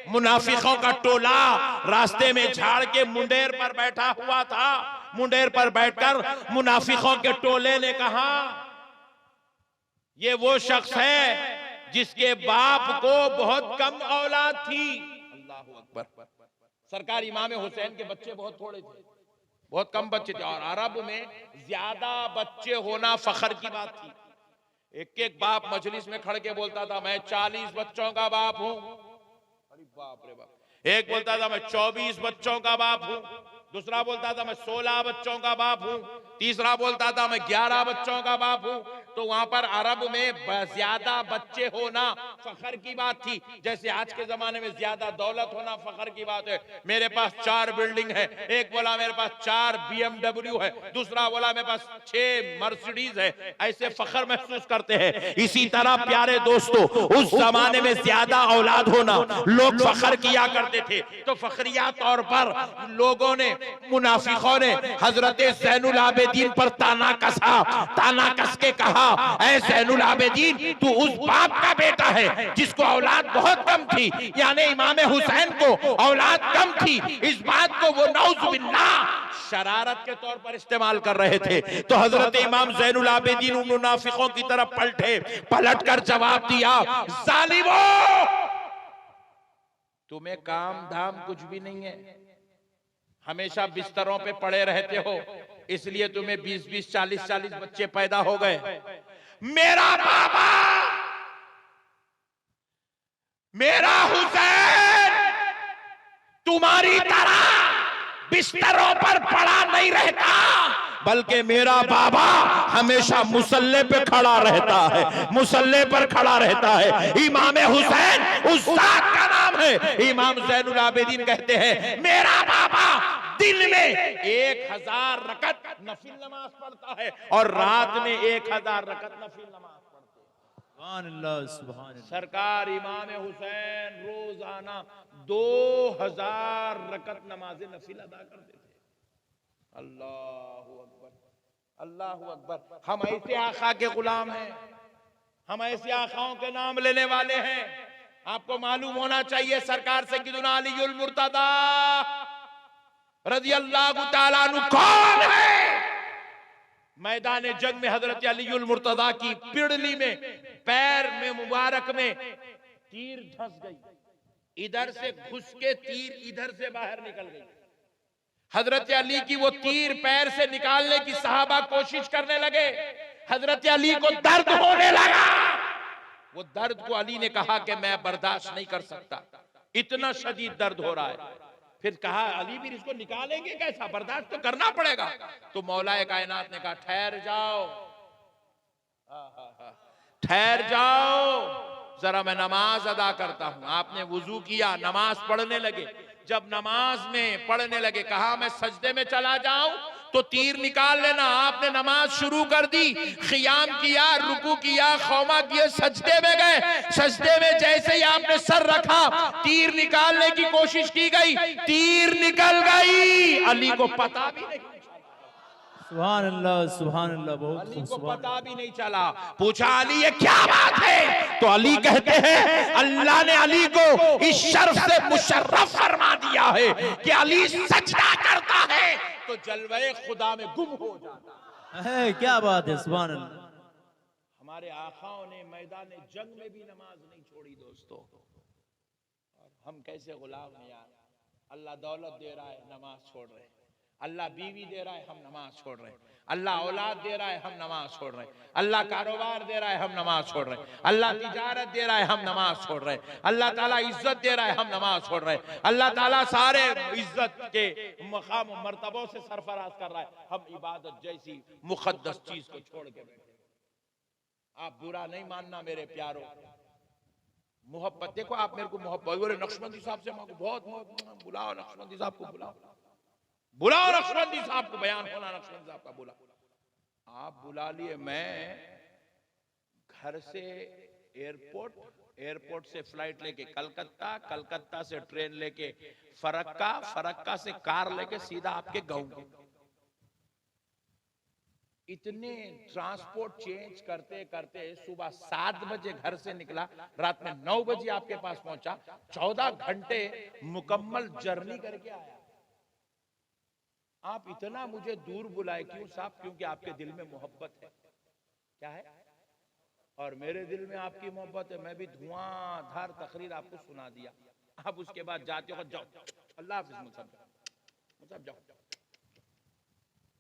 मुनाफिकों का टोला रास्ते में झाड़ के मुंडेर पर बैठा हुआ था। मुंडेर पर बैठकर मुनाफिकों के टोले ने कहा, ये वो शख्स है जिसके बाप को बहुत कम औलाद थी। अल्लाह अकबर। सरकार इमाम हुसैन के बच्चे बहुत थोड़े थे, बहुत कम बच्चे थे, और अरब में ज्यादा बच्चे होना फखर की बात थी। एक एक बाप मजलिस में खड़ के बोलता था, मैं 40 बच्चों का बाप हूं। अरे बाप रे बाप। एक बोलता था, मैं 24 बच्चों का बाप हूं। दूसरा बोलता था, मैं 16 बच्चों का बाप हूं। तीसरा बोलता था, मैं 11 बच्चों का बाप हूं। तो वहां पर अरब में ज्यादा बच्चे होना फखर की बात थी। जैसे आज के जमाने में ज्यादा दौलत होना फखर की बात है। मेरे पास 4 बिल्डिंग है। एक बोला मेरे पास 4 BMW है, दूसरा बोला मेरे पास 6 मर्सिडीज है। ऐसे फखर महसूस करते हैं। इसी तरह प्यारे दोस्तों, उस जमाने में ज्यादा औलाद होना लोग फखर किया करते थे। तो फखरिया तौर पर लोगों ने, मुनाफिकों ने हजरत ज़ैनुल आबिदीन पर ताना कसा। ताना कस के कहा, ऐ ज़ैनुल आबिदीन, तू उस बाप का बेटा है जिसको औलाद बहुत कम थी, यानी इमाम हुसैन को औलाद कम थी। इस बात को वो नौज़ुबिल्लाह शरारत के तौर पर इस्तेमाल कर रहे थे। तो हजरत इमाम ज़ैनुल आबिदीन उन मुनाफिकों की तरफ पलटे, पलटकर जवाब दिया, जालिमों, तुम्हें काम धाम कुछ भी नहीं है, हमेशा बिस्तरों पे पड़े रहते हो, इसलिए तुम्हें 20-20, 40-40 बच्चे पैदा हो गए। मेरा बाबा, मेरा हुसैन तुम्हारी तरह बिस्तरों पर पड़ा नहीं रहता, बल्कि मेरा बाबा हमेशा मुसल्ले पे खड़ा रहता है, मुसल्ले पर खड़ा रहता है। इमाम हुसैन उस जात का नाम है। इमाम ज़ैनुल आबिदीन कहते हैं, मेरा बाबा दिन में 1000 रकत नफिल नमाज पढ़ता है और रात में 1000 रकत नफिल नमाज पढ़ते हैं। सुभान अल्लाह, सुभान अल्लाह। सरकार इमाम हुसैन रोजाना 2000 रकत नमाज नफिल अदा करते थे। अल्लाहु अकबर, अल्लाहु अकबर। हम ऐसे आका के गुलाम हैं, हम ऐसे आकाओं के नाम लेने वाले हैं। आपको मालूम होना चाहिए, सरकार सैयदुना अलीउल मुर्तदा रज़ी अल्लाह तआला अन्हु कौन है? मैदान जंग में हजरत अलीउल मुर्तदा की पिड़ली में, पैर में मुबारक में तीर धंस गई। इधर से घुस के तीर इधर से बाहर निकल गई। हजरत अली की वो तीर पैर से निकालने की सहाबा कोशिश करने लगे। हजरत अली को दर्द होने लगा। वो दर्द को अली ने कहा कि मैं बर्दाश्त नहीं कर सकता, इतना शदीद दर्द हो रहा है। फिर कहा, अली भी इसको निकालेंगे कैसा, बर्दाश्त तो करना पड़ेगा। तो मौलाए कायनात ने कहा, ठहर जाओ, ठहर जाओ, जरा मैं नमाज अदा करता हूं। आपने वुजू किया, नमाज पढ़ने लगे। जब नमाज में पढ़ने लगे, कहा मैं सजदे में चला जाऊं तो तीर निकाल लेना। आपने नमाज शुरू कर दी, खियाम किया, रुकू किया, खौमा किया, सजदे में गए। सजदे में जैसे ही आपने सर रखा, तीर निकालने की कोशिश की गई, तीर निकल गई। अली को पता भी नहीं, सुभान अल्लाह, सुभान अल्लाह। बहुत अली को सुभान पता भी नहीं चला। पूछा, अली ये क्या बात है? तो अली कहते हैं, अल्लाह ने अली को इस शर्फ से मुशर्रफ फरमा दिया है कि अली सजदा करता है तो जलवे खुदा में गुम हो जाता है। क्या बात है, सुभान अल्लाह। हमारे आकाओं ने मैदान जंग में भी नमाज नहीं छोड़ी दोस्तों। हम कैसे गुलाम हैं यार। अल्लाह दौलत दे रहा है, नमाज छोड़ रहे हैं। अल्लाह बीवी दे रहा है, हम नमाज छोड़ रहे हैं। अल्लाह औलाद दे रहा है, हम नमाज छोड़ रहे हैं। अल्लाह कारोबार दे रहा है, हम नमाज छोड़ रहे हैं। अल्लाह तिजारत दे रहा है, हम नमाज छोड़ रहे हैं। अल्लाह ताला इज्जत दे रहा है, हम नमाज छोड़ रहे हैं। अल्लाह ताला सारे इज्जत के मकाम मर्तबों से सरफराज कर रहा है, हम इबादत जैसी मुकद्दस चीज को छोड़ के बैठे। आप बुरा नहीं मानना मेरे प्यारो। मोहब्बत देखो, आप मेरे को मोहब्बत बोले, नक्शबंदी साहब से बहुत बुलाओ, नक्शबंदी साहब को बुलाओ, नक्शबंदी साहब को बयान होना, नक्शबंदी साहब का बुला। आप बुला लिए, मैं घर से एयरपोर्ट से फ्लाइट लेके कलकत्ता, कलकत्ता से ट्रेन लेके फरक्का, फरक्का से कार लेके सीधा आपके गांव। इतने ट्रांसपोर्ट चेंज करते करते सुबह 7 बजे घर से निकला, रात में 9 बजे आपके पास पहुंचा, 14 घंटे मुकम्मल जर्नी करके आया। आप इतना मुझे दूर बुलाए क्यों साहब? क्योंकि आपके दिल में मोहब्बत है। क्या है? और मेरे दिल में आपकी मोहब्बत है। मैं भी धुआंधार तकरीर आपको सुना दिया। आप उसके बाद जाते हो, जाओ अल्लाह हाफिज मुसब जाओ।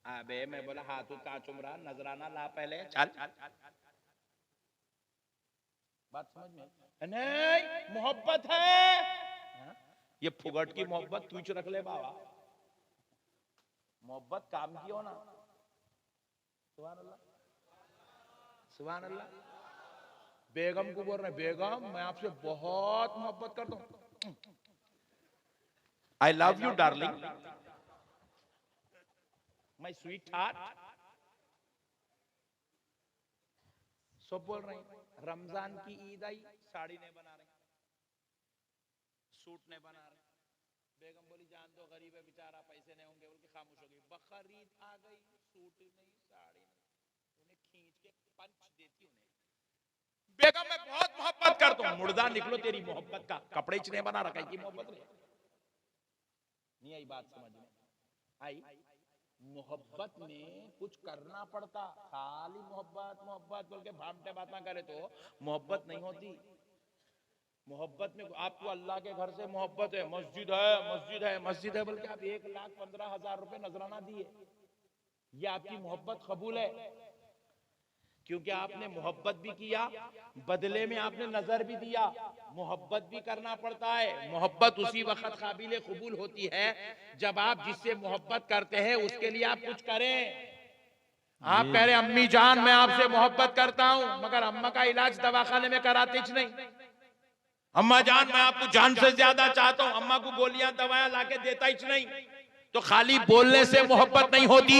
अबे मैं बोला हाथों का चुमरा, नजराना ला पहले, चल। बात समझ में? नहीं, मोहब्बत है। ये फुगट की मोहब्बत तुझ रख ले बाबा। मोहब्बत काम की हो ना। सुभान अल्लाह, सुभान अल्लाह। बेगम को बोल रहे, बेगम मैं आपसे बहुत मोहब्बत करता हूं। I love you darling, my sweet heart. सब बोल रहे हैं। रमजान की ईद आई, साड़ी नहीं बना रहे, सूट नहीं बना रहे। बेगम बोली जान दो, गरीब है बेचारा, पैसे नहीं होंगे, उनकी खामोश हो गई। बकरीद आ गई, सूट नहीं, साड़ी नहीं, उन्हें खींच के पंच देती उन्हें। बेगम मैं बहुत मोहब्बत करता हूं। मुर्दा निकलो तेरी मोहब्बत का, कपड़े ही नहीं बना रखा है की मोहब्बत नहीं आई। बात समझ में आई? मोहब्बत में कुछ करना पड़ता। खाली मोहब्बत मोहब्बत बोल के भामटे बात करे तो मोहब्बत नहीं होती। मोहब्बत में आपको अल्लाह के घर से मोहब्बत है, मस्जिद है, मस्जिद है, मस्जिद है बोल के आप 1,15,000 रुपए नजराना दिए, ये आपकी मोहब्बत कबूल है? क्योंकि आपने मोहब्बत भी किया, बदले में आपने नजर भी दिया। मोहब्बत भी करना पड़ता है। मोहब्बत उसी वक्त काबिल कबूल होती है जब आप जिससे मोहब्बत करते हैं उसके लिए आप कुछ करें। आप कह रहे अम्मी जान मैं आपसे मोहब्बत करता हूं, मगर अम्मा का इलाज दवाखाने में कराते ही नहीं। अम्मा जान मैं आपको जान से ज्यादा चाहता हूं, अम्मा को गोलियां दवाएं लाके देता ही नहीं। तो खाली बोलने से मोहब्बत नहीं होती।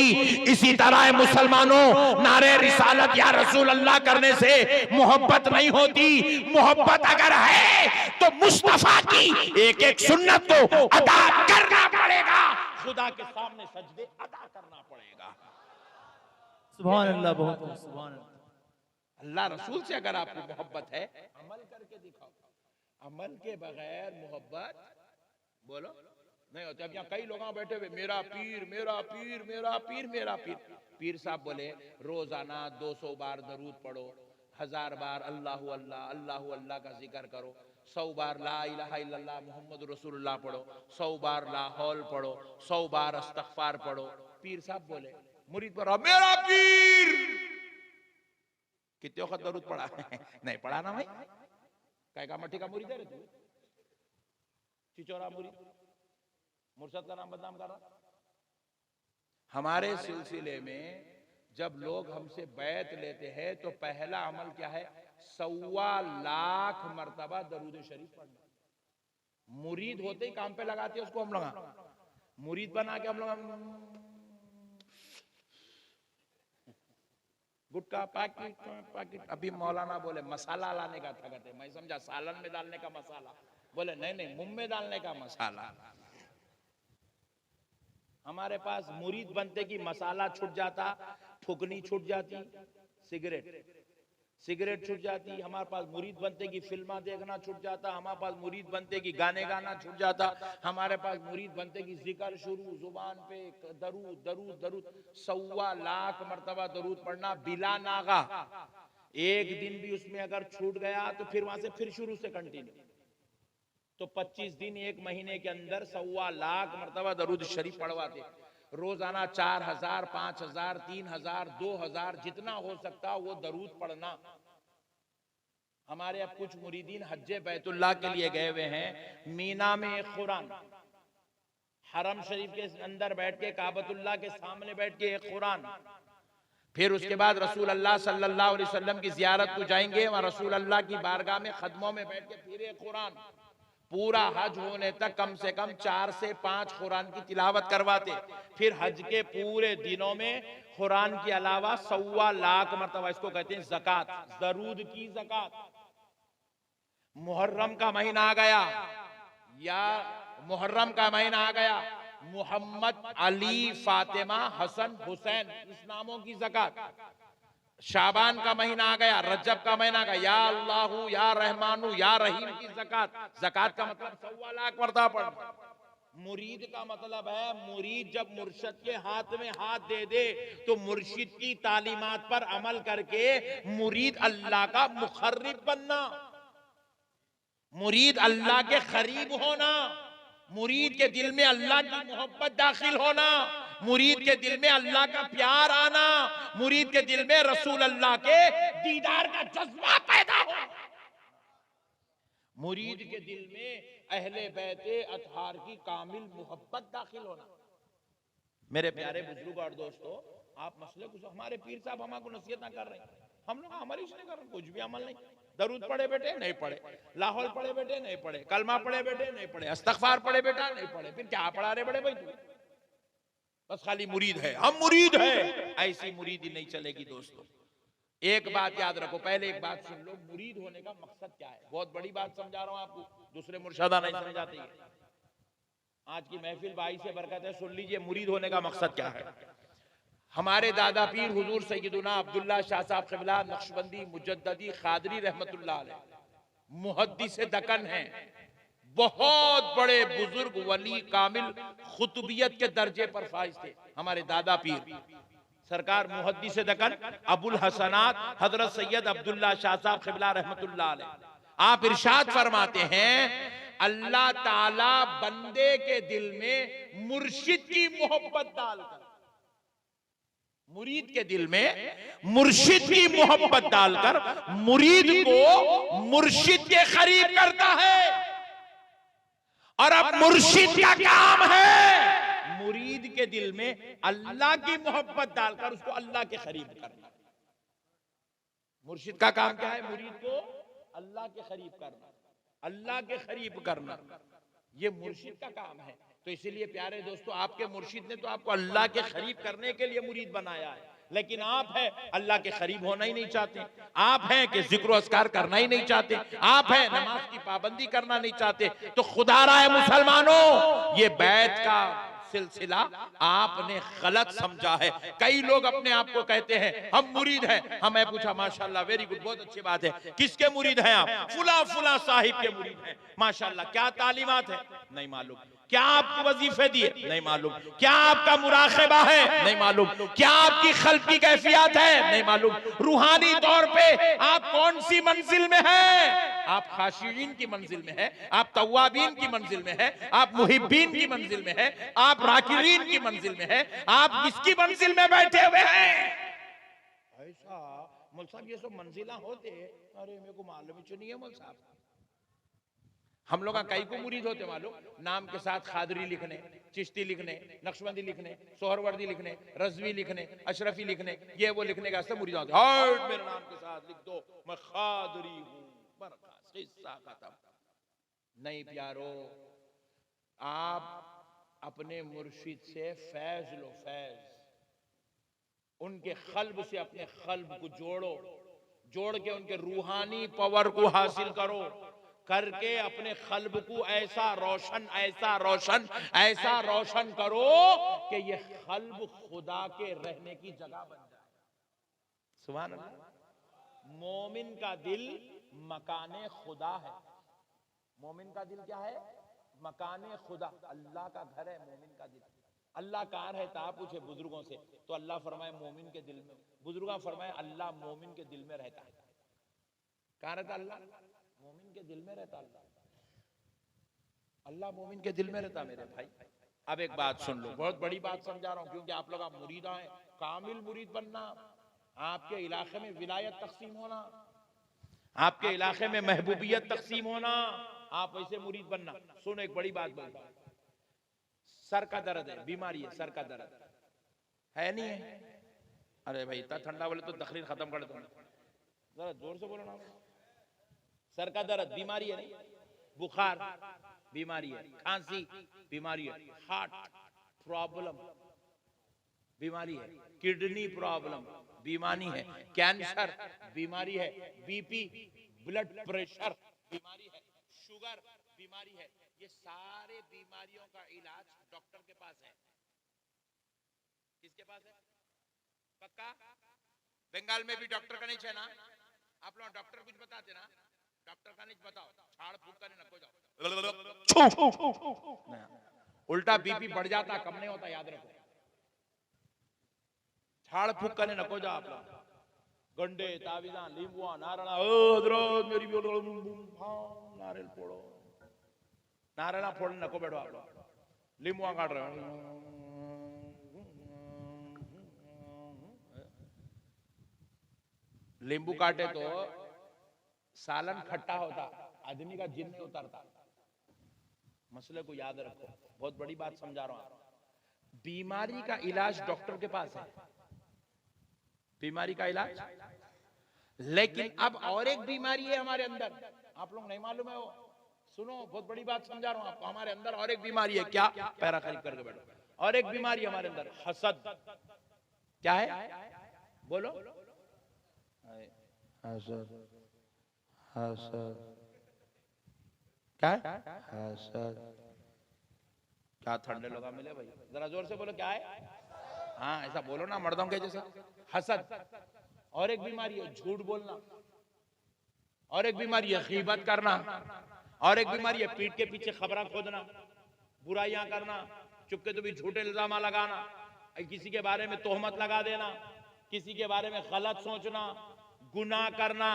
इसी तरह मुसलमानों, नारे रिसालत या रसूल अल्लाह करने से मोहब्बत नहीं होती। मोहब्बत अगर है तो मुस्तफा की एक एक सुन्नत को अदा करना पड़ेगा, खुदा के सामने सजदे अदा करना पड़ेगा। सुभान अल्लाह, बहुत सुभान अल्लाह। अल्लाह रसूल से अगर आपको मोहब्बत है, अमल करके दिखाओ। अमल के बगैर मोहब्बत बोलो नहीं होता। अब यहाँ कई लोग बैठे हुए, मेरा पीर मेरा पीर मेरा पीर मेरा पीर। पीर साहब बोले रोजाना 200 बार दरूद पढ़ो, 1000 बार अल्लाह अल्लाह अल्लाह अल्लाह का जिक्र करो, 100 बार ला इलाहा इल्लल्लाह मुहम्मद रसूलुल्लाह पढ़ो, 100 बार ला हौल पढ़ो, 100 बार इस्तगफार पढ़ो। पीर साहब बोले मुरीद पर मेरा पीर कितने वक्त दरूद पढ़ा? नहीं पढ़ा ना भाई, काय का मट्टी का मुरीद है रे तू, चिचोरा मुरीद, मुर्शद का नाम बदनाम कर रहा। हमारे सिलसिले में जब लोग हमसे बैत लेते हैं तो पहला अमल क्या है? 1.25 लाख मर्तबा दरूद शरीफ पढ़ना। मुरीद होते ही काम पे लगाते हैं उसको हम लोग, मुरीद बना के हम लोग गुटका पाकिट। अभी मौलाना बोले मसाला लाने का था, कहते मैं समझा सालन में डालने का मसाला, बोले नहीं नहीं मुंह में डालने का मसाला। हमारे पास मुरीद बनते की मसाला छूट जाता, फुकनी छूट जाती, सिगरेट छूट जाती। हमारे पास मुरीद बनते की फिल्मा देखना छूट जाता, हमारे पास मुरीद बनते की गाने गाना छूट जाता, हमारे पास मुरीद बनते की जिक्र शुरू, जुबान पे दरूद दरूद दरूद। 1.25 लाख मर्तबा दरूद पढ़ना बिला नागा। एक दिन भी उसमें अगर छूट गया तो फिर वहां से फिर शुरू से कंटिन्यू। तो 25 दिन एक महीने के अंदर 1.25 लाख मरतबा दरूद शरीफ पढ़वाते। रोजाना 4000, 5000, 3000, 2000 जितना हो सकता वो दरूद पढ़ना। हमारे अब कुछ मुरीदीन हज्जे बैतुल्लाह के लिए गए हुए हैं, मीना में एक कुरान, हरम शरीफ के अंदर बैठ के, काबतुल्लाह के सामने बैठ के एक कुरान, फिर उसके बाद रसूल अल्लाह सल्लल्लाहु अलैहि वसल्लम की जियारत को जाएंगे, वहां रसूल अल्लाह की बारगाह में खदमों में बैठ के फिर एक कुरान। पूरा हज होने तक कम से कम 4 से 5 कुरान की तिलावत करवाते। फिर हज के पूरे दिनों में कुरान के अलावा 1.25 लाख मरतबा, इसको कहते हैं ज़कात, दरूद की ज़कात। मुहर्रम का महीना आ गया, या मुहर्रम का महीना आ गया, मोहम्मद, अली, फातिमा, हसन, हुसैन, इस नामों की ज़कात। शाबान का महीना आ गया, रजब का महीना आ गया, या अल्लाहु, या रहमानु, या रहीम की ज़कात। ज़कात का मतलब 1.25 लाख मरतबा पढ़ना। मुरीद का मतलब है, मुरीद जब मुर्शिद के हाथ में हाथ दे दे तो मुर्शिद की तालीमात पर अमल करके मुरीद अल्लाह का मुखर्रिब बनना, मुरीद अल्लाह के करीब होना, मुरीद के दिल में अल्लाह की मोहब्बत दाखिल होना, मुरीद के दिल में अल्लाह का प्यार आना, मुरीद के दिल में रसूल अल्लाह के दीदार का जज्बा पैदा हो, मुरीद के दिल में अहले बैते अतहार की कामिल मोहब्बत दाखिल होना। मेरे प्यारे बुजुर्ग और दोस्तों, आप मसले कुछ, हमारे पीर साहब हमको नसीहत ना कर रहे हैं, हम लोग हमारी नहीं कर रहे, कुछ भी अमल नहीं। दरूद पढ़े बेटे नहीं पढ़े, लाहौल पढ़े बेटे नहीं पढ़े, कलमा पढ़े बेटे नहीं पढ़े, इस्तगफार पढ़े बेटा नहीं पढ़े, फिर क्या पढ़ा रहे बड़े भाई तू? बस खाली मुरीद है, हम मुरीद है, ऐसी मुरीदी नहीं चलेगी दोस्तों। एक बात याद रखो, पहले एक बात सुन लो, मुरीद होने का मकसद क्या है। बहुत बड़ी बात समझा रहा हूं आपको, दूसरे मुर्शदा नहीं समझाते हैं। आज की महफिल भाई से बरकत है, सुन लीजिए मुरीद होने का मकसद क्या है। हमारे दादा पीर हुजूर सैयदुना अब्दुल्ला शाह साहब क़िबला नक्शबंदी मुजद्ददी खादरी रहमतुल्लाह अलैह मुहद्दिस दकन हैं, बहुत बड़े बुजुर्ग वली कामिल खुतबियत के दर्जे पर फाइज थे। हमारे दादा पीर सरकार मुहद्दिस दकन अबुल हसनात हजरत सैयद अब्दुल्ला शाह साहब क़िबला रहमतुल्लाह अलैह आप इरशाद फरमाते हैं, अल्लाह ताला बंदे के दिल में मुर्शिद की मोहब्बत डालकर, मुरीद के दिल में मुर्शिद की मोहब्बत डालकर मुरीद को मुर्शिद के करीब करता है। और अब मुर्शिद का काम है मुरीद के दिल में अल्लाह की मोहब्बत डालकर उसको अल्लाह के करीब करना। मुर्शिद का काम क्या है? मुरीद को अल्लाह के करीब करना, अल्लाह के करीब करना, ये मुर्शिद का काम है। तो इसीलिए प्यारे दोस्तों, आपके मुर्शिद ने तो आपको अल्लाह के करीब करने के लिए मुरीद बनाया है, लेकिन आप है अल्लाह के करीब होना ही नहीं चाहते, आप हैं कि जिक्र अस्कार करना ही नहीं चाहते, आप है नमाज की पाबंदी करना नहीं चाहते। तो खुदारा है मुसलमानों, ये बैत का सिलसिला आपने गलत समझा है। कई लोग अपने आप को कहते हैं हम मुरीद हैं, हमें पूछा माशाल्लाह, वेरी गुड, बहुत अच्छी बात है, किसके मुरीद हैं आप? फुला फुला साहिब के मुरीद हैं, माशाल्लाह। क्या तालीमात है? नहीं मालूम। क्या आपको वजीफे दिए? नहीं मालूम। क्या आपका मुराक़बा है? नहीं मालूम। क्या आपकी खल्क़ की कैफियत है? नहीं मालूम। रूहानी तौर पे आप कौन सी मंजिल में हैं? आप खाशिईन की मंजिल में है, आप तव्वाबीन की मंजिल में है, आप मुहिब्बीन की मंजिल में है, आप राकिरीन की मंजिल में है, आप किसकी मंजिल में बैठे हुए हैं? ऐसा मौल साहब ये सब मंजिला होते? अरे मेरे को मालूम ही नहीं है मौल साहब। हम लोग कई को मुरीद होते मालूम, नाम के साथ खादरी लिखने, चिश्ती लिखने, नक्शबंदी लिखने, सोहरवर्दी लिखने, रजवी लिखने, अशरफी लिखने, ये वो लिखने का सब मुरीद होते। हट, मेरे नाम के साथ लिख दो मैं खादरी हूं, नहीं प्यारो, आप अपने मुर्शिद से फैज लो, फैज। उनके कल्ब से अपने कल्ब को जोड़ो, जोड़ के उनके रूहानी पावर को हासिल करो, करके अपने कल्ब को ऐसा रोशन, ऐसा रोशन, ऐसा रोशन करो कि ये कल्ब खुदा के रहने की जगह बन जाए। सुभान अल्लाह। मोमिन का दिल मकाने खुदा है। मोमिन का दिल क्या है? मकाने खुदा, अल्लाह का घर है मोमिन का दिल। अल्लाह कहाँ रहता? आप पूछे बुजुर्गों से तो अल्लाह फरमाए मोमिन के दिल में, बुजुर्ग फरमाए अल्लाह मोमिन के दिल में रहता है। कहाँ रहता अल्लाह? मोमिन के दिल में रहता अल्लाह। अल्लाह मोमिन के दिल में रहता मेरे भाई। अब एक बात सुन लो, बहुत बड़ी बात समझा रहा हूं, क्योंकि आप लोग आप मुरीदा हैं। कामिल मुरीद बनना, आपके इलाके में विलायत तकसीम होना, आपके इलाके में महबूबियत तकसीम होना, आप वैसे मुरीद बनना। सुनो एक बड़ी बात बोल, सर का दर्द है, बीमारी है, सर का दर्द है नहीं है? अरे भाई इतना ठंडा बोले तो तकरीर खत्म कर दो, जरा जोर से बोलो ना। सर का दर्द बीमारी है नहीं, बुखार बीमारी है, खांसी बीमारी है, हार्ट प्रॉब्लम बीमारी है, किडनी प्रॉब्लम बीमारी है, कैंसर बीमारी है, बीपी ब्लड प्रेशर बीमारी है, शुगर बीमारी है। ये सारे बीमारियों का इलाज डॉक्टर के पास है। किसके पास है? पक्का? बंगाल में भी डॉक्टर का नहीं है ना? आप लोग डॉक्टर कुछ बताते ना, डॉक्टर का नहीं बताओ, झाड़ फूक करने नको जाओ, उल्टा बीपी बढ़ जाता, कम नहीं होता, याद रखो। झाड़ फूक करने नको जाओ आप लोग, गंडे तावीजा लींबुआ नारळा, हजरत मेरी नारियल फोड़ो, नारळा फोड़ने नको बैठो आप लोग, लींबुआ काट रहे हो, लींबू काटे तो सालन खट्टा होता, आदमी का जिन नहीं उतरता। मसले को याद रखो, बहुत बड़ी बात समझा रहा हूं। बीमारी का इलाज डॉक्टर के पास है, बीमारी का इलाज। लेकिन अब और एक बीमारी है हमारे अंदर, आप लोग नहीं मालूम है वो। सुनो, बहुत बड़ी बात समझा रहा हूं आपको। हमारे अंदर और एक बीमारी है, क्या? पैरा खरीद करके बैठो। और एक बीमारी हमारे अंदर, हसद। क्या है? बोलो। हसद, हसद क्या है? हसद। क्या ठंडे लोग मिले भाई, जरा जोर से बोलो, क्या है? हाँ ऐसा बोलो ना मर्दों के जैसे, हसद। और एक बीमारी है झूठ बोलना, और एक बीमारी है गीबत करना, और एक बीमारी है पीठ के पीछे खबरें खोदना, बुराइयां करना, चुपके तो भी झूठे इल्जाम लगाना, किसी के बारे में तोहमत लगा देना, किसी के बारे में गलत सोचना, गुनाह करना,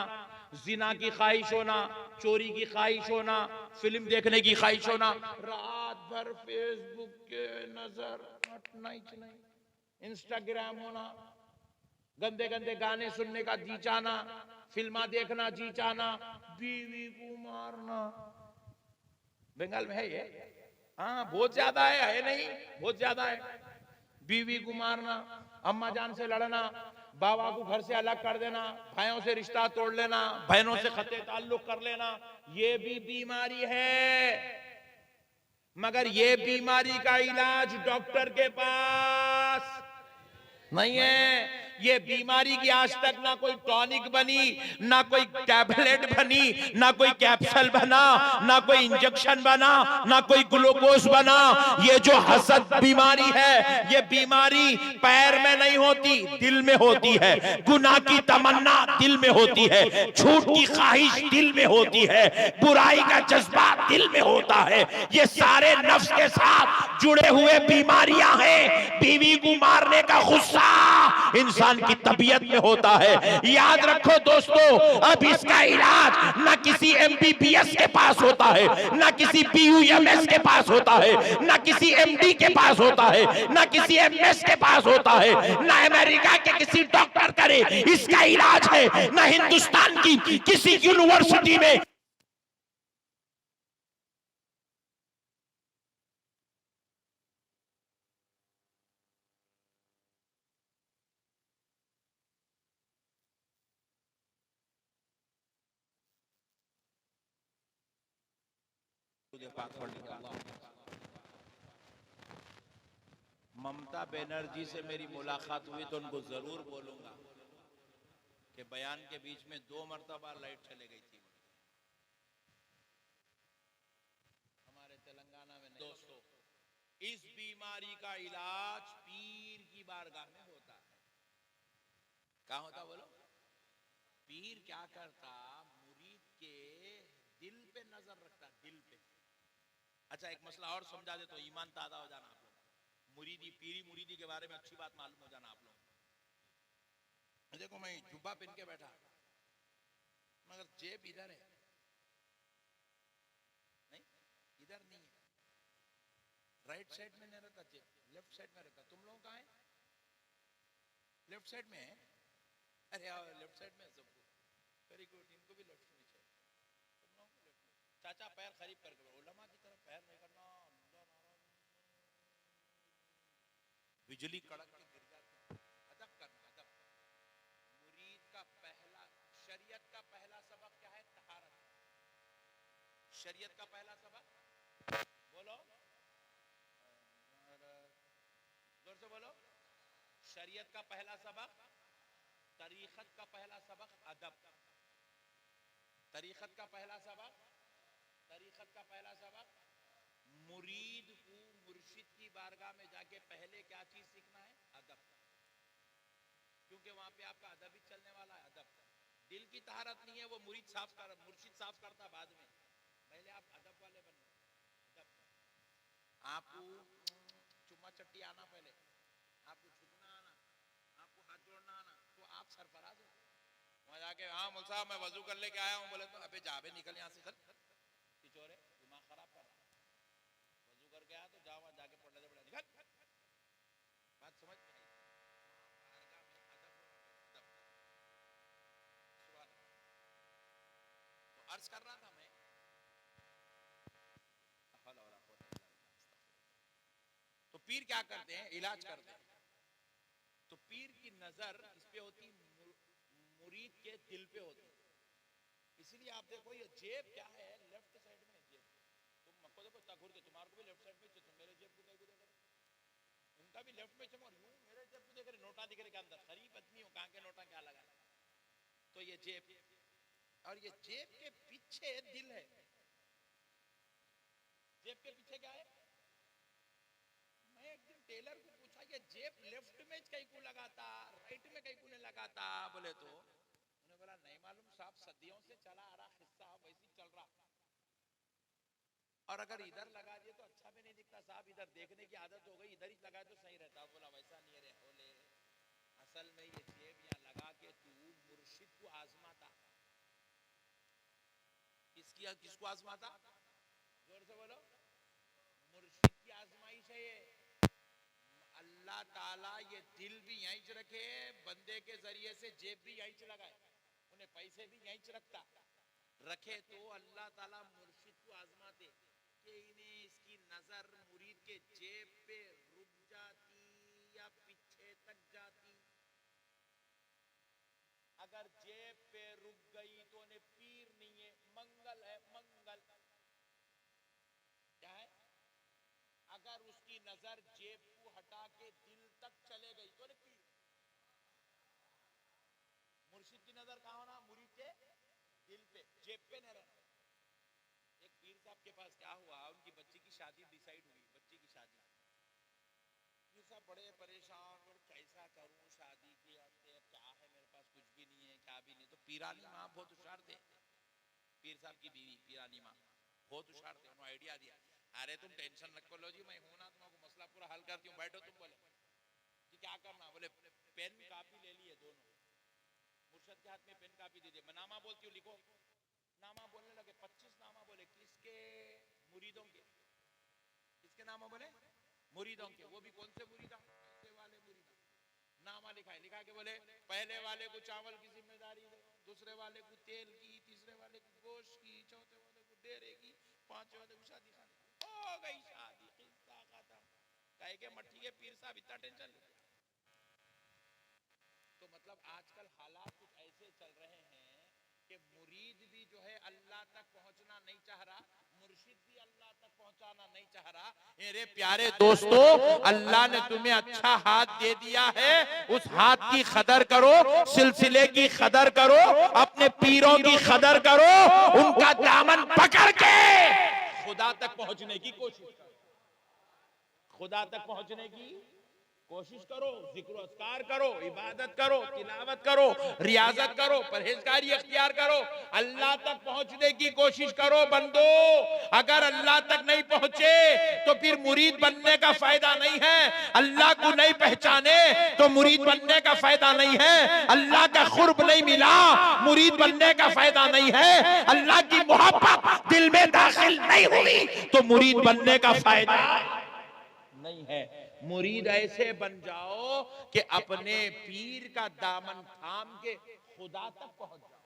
जिना की ख्वाहिश होना, चोरी की ख्वाहिश होना, फिल्म देखने की ख्वाहिश होना, रात भर फेसबुक के नजर हटना ही नहीं, इंस्टाग्राम होना, गंदे गंदे गाने सुनने का जी चाहना, फिल्मा देखना जी चाहना, बीवी को मारना। बंगाल में है ये? हाँ बहुत ज्यादा है नहीं? बहुत ज्यादा है। बीवी को मारना, अम्मा जान से लड़ना, बाबा को घर से अलग कर देना, भाइयों से रिश्ता तोड़ लेना, बहनों से खते ताल्लुक कर लेना, ये भी बीमारी है। मगर ये बीमारी का इलाज डॉक्टर के पास नहीं है। ये बीमारी की आज तक ना कोई टॉनिक बनी, ना कोई टैबलेट बनी, ना कोई कैप्सूल बना, ना कोई इंजेक्शन बना, ना कोई ग्लूकोज बना। ये जो हसद बीमारी है, ये बीमारी पैर में नहीं होती, दिल में होती है। गुनाह की तमन्ना दिल में होती है, झूठ की ख्वाहिश दिल में होती है, बुराई का जज्बा दिल में होता है। ये सारे नफ्स के साथ जुड़े हुए बीमारियां हैं। बीवी को मारने का गुस्सा इंसान की तबीयत में होता है। याद रखो दोस्तों, अब इसका इलाज ना किसी एमबीबीएस के पास होता है, ना किसी बीयूएमएस के पास होता है, ना किसी एमडी के पास होता है, ना किसी एमएस के पास होता है, ना अमेरिका के किसी डॉक्टर करे इसका इलाज है, ना हिंदुस्तान की किसी यूनिवर्सिटी में। ममता बनर्जी से मेरी मुलाकात हुई तो उनको जरूर बोलूंगा कि बयान के बीच में 2 मरतबा लाइट चले गई थी हमारे तेलंगाना में। दोस्तों, इस बीमारी का इलाज पीर की बारगाह में होता है। कहाँ होता बोलो? पीर क्या करता? मुरीद के दिल पे नजर रखता, दिल पे। अच्छा एक मसला और समझा दे तो ईमान ताजा हो जाना आप लोग। मुरीदी, पीरी मुरीदी के बारे में अच्छी बात मालूम हो जाना आप लोग। देखो मैं जुब्बा पहन के बैठा, मगर जेब इधर है नहीं, इधर नहीं है। राइट साइड में नहीं रहता जेब, लेफ्ट साइड में रहता। तुम लोग कहाँ है? लेफ्ट साइड में है? अरे आओ, लेफ्ट साइड में है सबको। वेरी गुड, इनको भी लेफ्ट में चाहिए। तुम लोग को लेफ्ट में। चाचा पैर करीब करके बैठो, उलमा की तरफ पैर नहीं करना। बिजली कड़क के गिर जाती है। अदब करना, अदब। मुरीद का पहला, शरीयत का पहला सबक क्या है? तहारत। शरीयत का पहला सबक बोलो, जोर से बोलो। शरीयत का पहला सबक, तरीक़त का पहला सबक अदब। तरीक़त का पहला सबक, तरीक़त का पहला सबक, मुरीद को मुर्शिद की बारगाह में जाके पहले क्या चीज सीखना है? अदब। क्योंकि वहां पे आपका अदब ही चलने वाला है। अदब, दिल की तहारत नहीं है, वो मुरीद साफ कर, मुर्शिद साफ करता बाद में। पहले आप अदब वाले बनना। अदब, आपको चुम्मा चट्टी आना, पहले आपको झुकना आना, आपको हाथ जोड़ना आना, तो आप सरफराज हो। वहां जाके हाँ मौलवी साहब मैं वजू कर लेके आया हूँ, बोले तो अबे जाबे निकल यहाँ से, चल किचोरे, दिमाग खराब कर रहा है। वजू करके आया तो जाओ वहां जाके पढ़ने से पड़ा, निकल। बात समझ में आई? बारगाह में अदब होना चाहिए, अदब। सुभान अल्लाह। तो अर्ज कर रहा था मैं, तो पीर क्या करते हैं? इलाज करते हैं। तो पीर की नजर इस पे होती, मुरीद के दिल पे होती। इसीलिए आप देखो ये जेब क्या है, लेफ्ट साइड में है जेब। तुम मक्को देखो तघुर के, तुम्हारे को भी लेफ्ट साइड में चाहिए, तुम मेरे जेब को कहीं को देख रहे, उनका भी लेफ्ट में चाहिए, और यूं मेरे जेब को देख रहे, नोटा दिख रहे के अंदर। गरीब आदमी हो, कहां के नोटा क्या लगा। तो ये जेब, और ये जेब के पीछे दिल है। जेब के पीछे क्या है? मैं एक दिन टेलर को पूछा, ये जेब लेफ्ट में कहीं को लगाता, राइट में कहीं को नहीं लगाता? बोले तो उन्होंने बोला नहीं मालूम साहब, सदियों से चला आ रहा किस्सा, वैसे चल रहा। और अगर इधर लगा दिए तो अच्छा भी नहीं दिखता साहब, इधर देखने की आदत हो गई, इधर ही लगाए तो सही रहता। बोला वैसा नहीं रहे, बोले असल में ये जेब यहाँ लगा के तू मुर्शिद को आजमाता। किसको आजमाता? जोर से बोलो। मुर्शिद की आजमाइश है ये। अल्लाह ताला ये दिल भी यहीं रखे, बंदे के जरिए से जेब भी यहीं लगाए, उन्हें पैसे भी यहीं रखता रखे, तो अल्लाह ताला मुर्शिद को आजमाते कि इन्हें इसकी नजर मुरीद के जेब पे रुक जाती या पीछे तक जाती। अगर जेब पे रुक गई तो उन्हें पीर नहीं है, मंगल है, मंगल। क्या है? अगर उसकी नजर जेब को हटा के दिल तक चले गई तो पीर। मुर्शिद की नजर कहां होना? मुरीद के दिल पे, जेब पे नहीं रहना। एक पीर साहब के पास क्या हुआ, उनकी बच्ची की शादी डिसाइड हुई, बच्ची की शादी। पीर साहब बड़े परेशान, और कैसा करूं शादी की, क्या है मेरे पास, कुछ भी नहीं है, क्या भी नहीं। तो पीरानी माँ बहुत होशियार थे, पीर साहब की बीवी पीरानी माँ बहुत होशियार थे। उन्होंने आइडिया दिया, अरे तुम टेंशन मत लो जी, मैं हूं ना, तुमको मसला पूरा हल करती हूँ, बैठो तुम। बोले कि क्या करना? बोले पेन कापी ले लिए दोनों, मुर्शिद के हाथ में पेन कापी दे दिए, मैं नामा बोलती हूँ लिखो। नामा बोलने लगे, 25 नामा बोले। किसके? मुरीदों के। किसके नामा बोले? मुरीदों के। वो भी कौन से मुरीदा? पैसे वाले मुरीदा। नामा लिखा है, लिखा के बोले पहले वाले को चावल की जिम्मेदारी दो, दूसरे वाले को तेल की, तीसरे वाले को गोश्त की, चौथे वाले को डेरे की, पांचवे वाले को शादी खाने की। हो गई शादी, किस्सा खत्म। कहे के मट्टी के पीर साहब इतना टेंशन लेते। तो मतलब आजकल हालात कुछ ऐसे चल रहे हैं कि मुरीद भी जो है अल्लाह तक पहुंचना नहीं चाह रहा, मुर्शिद भी अल्लाह तक पहुंचाना नहीं चाह रहा। मेरे प्यारे दोस्तों, अल्लाह ने तुम्हें अच्छा हाथ दे दिया है, उस हाथ की कदर करो, सिलसिले की कदर करो, अपने पीरों की कदर करो, उनका दामन पकड़ के खुदा तक पहुंचने की कोशिश करो, खुदा तक पहुंचने की कोशिश करो। जिक्र अस्कार करो, इबादत करो, तिलावत करो, रियाजत करो, परहेजगारी अख्तियार करो, अल्लाह तक पहुंचने की कोशिश करो बंदो। अगर अल्लाह तक नहीं पहुंचे तो फिर मुरीद बनने का फायदा नहीं है। अल्लाह को नहीं पहचाने तो मुरीद बनने का फायदा नहीं है। अल्लाह का खुर्ब नहीं मिला, मुरीद बनने का फायदा नहीं है। अल्लाह की मोहब्बत दिल में दाखिल नहीं हुई तो मुरीद बनने का फायदा नहीं है। मुरीद ऐसे बन जाओ कि अपने पीर का दामन थाम के खुदा तक पहुंच जाओ।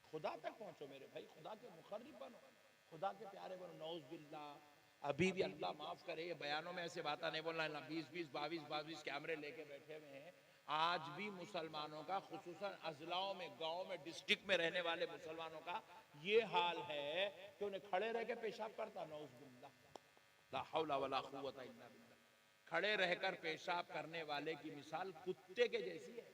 खुदा तक पहुंचो मेरे भाई, खुदा के मुखर्रिब बनो, खुदा के प्यारे बनो। नौज बिल्ला, अभी भी अल्लाह माफ करे, ये बयानों में ऐसे बातें नहीं बोलना है ना, 20-20 22-22 कैमरे लेके बैठे हुए हैं। आज भी मुसलमानों का, खुसूसन अजलाओं में, गांव में, डिस्ट्रिक्ट में रहने वाले मुसलमानों का ये हाल है कि उन्हें खड़े रह के पेशाब करता, नौज बिल्ला, ला हौला वला कुव्वता इल्ला बिल्लाह। खड़े रहकर पेशाब करने वाले की मिसाल कुत्ते के जैसी है,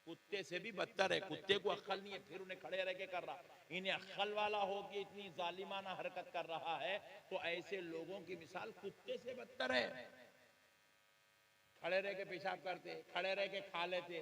कुत्ते से भी बदतर है। कुत्ते को अक्ल नहीं है, फिर उन्हें खड़े रह के कर रहा। इन्हें अक्ल वाला हो कि इतनी जालिमाना हरकत कर रहा है, तो ऐसे लोगों की मिसाल कुत्ते से बदतर है। खड़े रह के पेशाब करते, खड़े रह के खा लेते,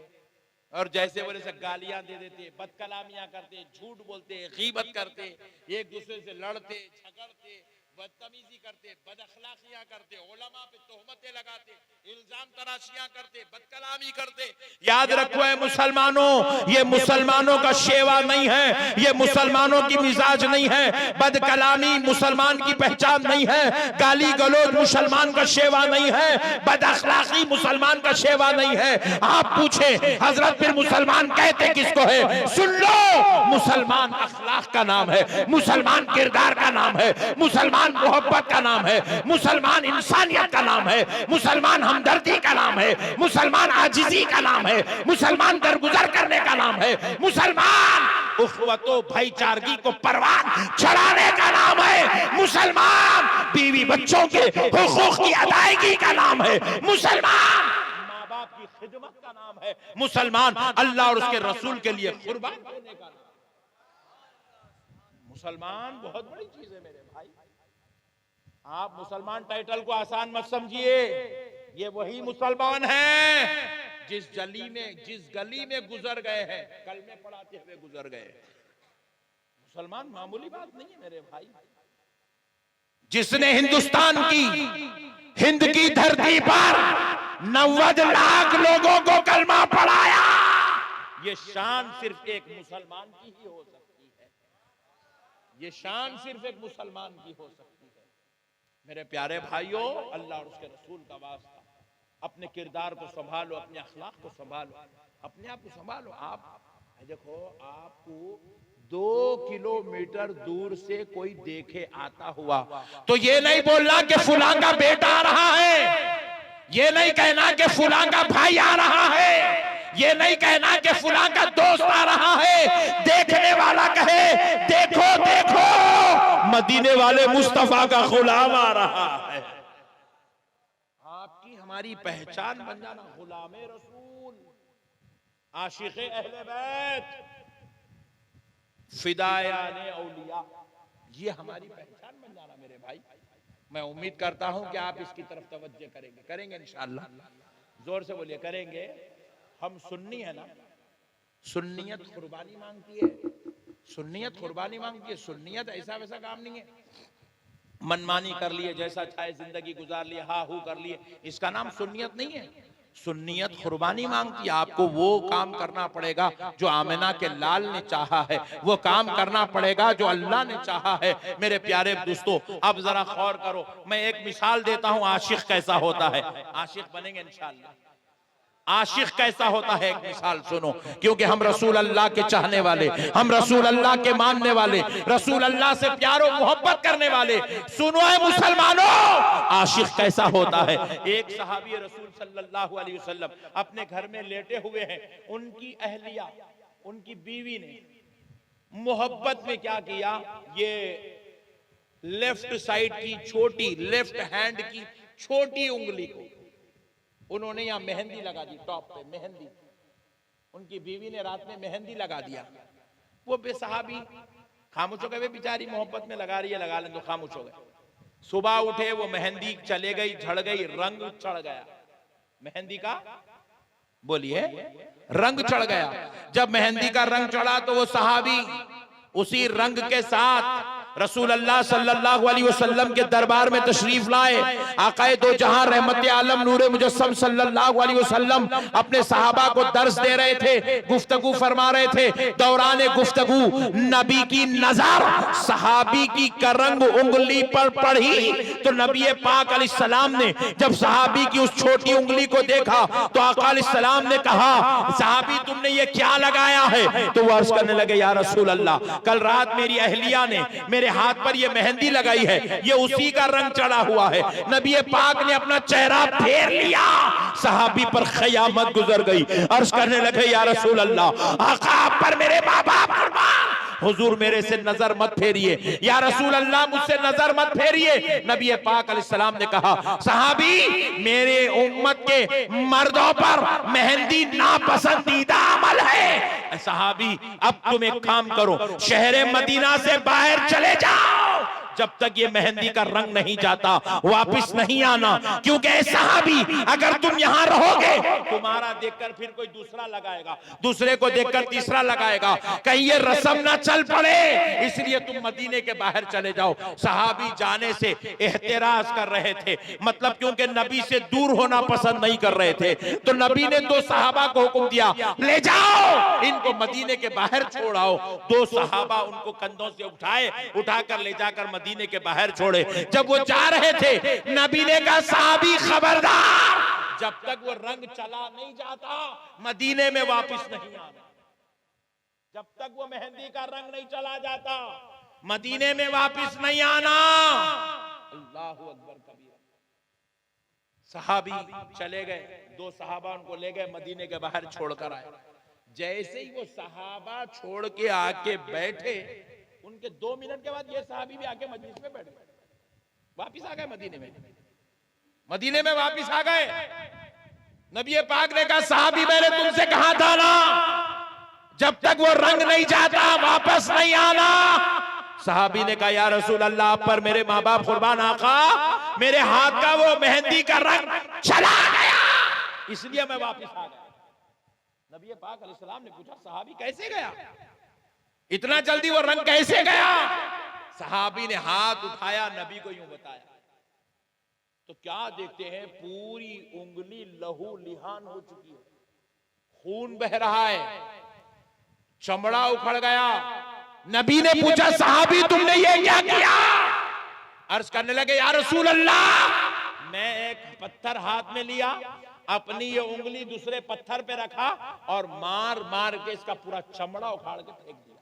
और जैसे बोले से गालियां दे देते, बदकलामियां करते, झूठ बोलते, गीबत करते, एक दूसरे से लड़ते, झगड़ते, बदतमीजी करते, बदअखलाकियां करते, उलमा पे तोहमतें लगाते, इल्जाम तराशियां करते, बदकलामी करते। याद रखो है मुसलमानों, ये मुसलमानों का शेवा नहीं है, ये मुसलमानों की मिजाज नहीं है। बदकलामी मुसलमान की पहचान नहीं है, गाली गलौज मुसलमान का शेवा नहीं है, बदअखलाकी मुसलमान का शेवा नहीं है। आप पूछे हजरत फिर मुसलमान कहते किसको है? सुन लो, मुसलमान अखलाक का नाम है, मुसलमान किरदार का नाम है, मुसलमान मोहब्बत का नाम है, मुसलमान इंसानियत का नाम है, मुसलमान हमदर्दी का नाम है, मुसलमान आजिजी का नाम है, मुसलमान दरगुजर करने का नाम है, मुसलमान उखवतो भाईचारगी को परवान चढ़ाने का नाम है, मुसलमान बीवी बच्चों के हुकूक की अदायगी का नाम है, मुसलमान माँ बाप की खिदमत का नाम है, मुसलमान अल्लाह और उसके रसूल के लिए कुर्बान होने का नाम। मुसलमान बहुत बड़ी चीज है मेरे भाई। आप मुसलमान टाइटल को आसान मत समझिए, ये वही मुसलमान हैं जिस गली में गुजर गए हैं, कलमे पढ़ाते हुए गुजर गए। मुसलमान मामूली बात नहीं है मेरे भाई। जिसने हिंदुस्तान की, हिंद की धरती पर 90 लाख लोगों को कलमा पढ़ाया, ये शान सिर्फ एक मुसलमान की ही हो सकती है, ये शान सिर्फ एक मुसलमान की हो सकती है। मेरे प्यारे भाइयों, अल्लाह और उसके रसूल का वास्ता, अपने किरदार को संभालो, अपने अखलाक को संभालो, अपने आप को संभालो। आप देखो, आपको 2 किलोमीटर दूर से कोई देखे आता हुआ तो ये नहीं बोलना कि फुलां का बेटा आ रहा है, ये नहीं कहना कि फुलां का भाई आ रहा है, ये नहीं कहना कि फुलां का दोस्त आ रहा है। देखने वाला कहे देखो देखो, मदीने वाले मुस्तफा का गुलाम आ रहा है। आपकी हमारी पहचान बन जाना, गुलामे रसूल, आशिक़े अहले बैत, फिदायाने औलिया, ये हमारी पहचान बन जाना मेरे भाई। मैं उम्मीद करता हूं कि आप इसकी तरफ तवज्जो करेंगे इंशाअल्लाह। जोर से बोलिए, करेंगे। हम सुन्नी है ना, सुन्नियत कुर्बानी मांगती है, सुन्नियत कुर्बानी मांगती है। सुन्नियत ऐसा वैसा काम नहीं है, मनमानी कर लिए, जैसा चाहे जिंदगी गुजार लिए, हा हू कर लिए, इसका नाम सुन्नियत नहीं है। सुन्नियत कुर्बानी मांगती है। आपको वो काम करना पड़ेगा जो आमिना के लाल ने चाहा है, वो काम करना पड़ेगा जो अल्लाह ने चाहा है। मेरे प्यारे दोस्तों, अब जरा गौर करो, मैं एक मिसाल देता हूं, आशिक कैसा होता है। आशिक बनेंगे इंशाअल्लाह। आशिक कैसा होता है, एक मिसाल सुनो, क्योंकि हम रसूल अल्लाह के चाहने वाले, हम रसूल अल्लाह के मानने वाले, रसूल अल्लाह से प्यार और मोहब्बत करने वाले, सुनो है मुसलमानों, आशिक कैसा होता है। एक सहाबी रसूल सल्लल्लाहु अलैहि वसल्लम अपने घर में लेटे हुए हैं, उनकी अहलिया, उनकी बीवी ने मोहब्बत में क्या किया, ये लेफ्ट साइड की छोटी, लेफ्ट हैंड की छोटी उंगली को उन्होंने यहां मेहंदी लगा दी, टॉप पे मेहंदी। उनकी बीवी ने रात में मेहंदी लगा दिया। वो बेसहाबी खामोश हो गए, वे बेचारी मोहब्बत में लगा रही है, लगा लें, तो खामोश हो गए। सुबह उठे, वो मेहंदी चले गई, झड़ गई, रंग चढ़ गया मेहंदी का, बोलिए, रंग चढ़ गया। जब मेहंदी का रंग चढ़ा तो वो सहाबी उसी रंग के साथ रसूल अल्लाह सल्लल्लाहु अलैहि वसल्लम के दरबार में तशरीफ लाए। आकाए दो जहां रहमत आलम नूरे मुजस्सम सल्लल्लाहु अलैहि वसल्लम अपने सहाबा को दर्स दे रहे थे, गुफ्तगू फरमा रहे थे। दौरान गुफ्तगू नबी की नजर सहाबी की करंग उंगली पर पड़ी तो नबी पाक अलैहिस्सलाम ने जब सहाबी की उस छोटी उंगली को देखा तो आका अलैहिस्सलाम ने कहा, सहाबी तुमने ये क्या लगाया है? तो वो अर्ज करने लगे, या रसूल अल्लाह, कल रात मेरी अहलिया ने मेरे हाथ पर ये मेहंदी लगाई है, ये उसी का रंग चढ़ा हुआ है। नबी पाक ने अपना चेहरा फेर लिया, सहाबी पर क़यामत गुजर गई। अर्ज करने लगे, या रसूल अल्लाह, आका आप पर मेरे माँ बाप कुर्बान, हुजूर मेरे से नजर मत फेरिए, या रसूल अल्लाह मुझसे नजर मत फेरिए। नबी पाक अलैहिस्सलाम ने कहा, सहाबी मेरे उम्मत के मर्दों पर मेहंदी नापसंदीदा अमल है। सहाबी अब तुम एक काम करो, शहर मदीना से बाहर चले जाओ, जब तक ये मेहंदी का रंग नहीं जाता वापस नहीं आना, क्योंकि सहाबी अगर तुम यहां रहोगे तुम्हारा देखकर फिर कोई दूसरा लगाएगा, दूसरे को देखकर तीसरा लगाएगा, कहीं ये रस्म ना चल पड़े, इसलिए तुम मदीने के बाहर चले जाओ। सहाबी जाने से एहतराज कर रहे थे, मतलब क्योंकि नबी से दूर होना पसंद नहीं कर रहे थे। तो नबी ने दो सहाबा को हुक्म दिया, ले जाओ इनको मदीने के बाहर छोड़ आओ। दो सहाबा उनको कंधों से उठाकर ले जाकर मदीने के बाहर छोड़े। जब वो जा रहे थे नबी ने कहा, सहाबी खबरदार, जब तक वो रंग चला नहीं जाता मदीने में वापस नहीं आना, जब तक वो मेहंदी का रंग नहीं चला जाता मदीने में वापस नहीं आना। अल्लाहु अकबर कबीरा। सहाबी चले गए, दो सहाबा उनको ले गए मदीने के बाहर छोड़कर आए। जैसे ही वो सहाबा छोड़ के आके बैठे, उनके 2 मिनट के बाद ये सहाबी भी आके मजलिस में बैठ गए, वापिस आ गए मदीने में वापिस आ गए। नबी पाक ने कहा, सहाबी मैंने तुमसे कहा था ना, जब तक वो रंग नहीं जाता वापस नहीं आना। सहाबी ने कहा, या रसूल अल्लाह आप पर मेरे माँ बाप कुर्बान, आका मेरे हाथ का वो मेहंदी का रंग चला गया, इसलिए मैं वापिस आ गया। नबी पाक अलैहिस्सलाम ने पूछा, सहाबी कैसे गया, इतना जल्दी वो रंग कैसे गया? सहाबी ने हाथ उठाया, नबी को यूं बताया, तो क्या देखते हैं पूरी उंगली लहू लिहान हो चुकी है, खून बह रहा है, चमड़ा उखड़ गया। नबी ने पूछा, सहाबी तुमने ये क्या किया? अर्ज करने लगे, या रसूल अल्लाह, मैं एक पत्थर हाथ में लिया, अपनी ये उंगली दूसरे पत्थर पे रखा और मार मार के इसका पूरा चमड़ा उखाड़ के फेंक दिया।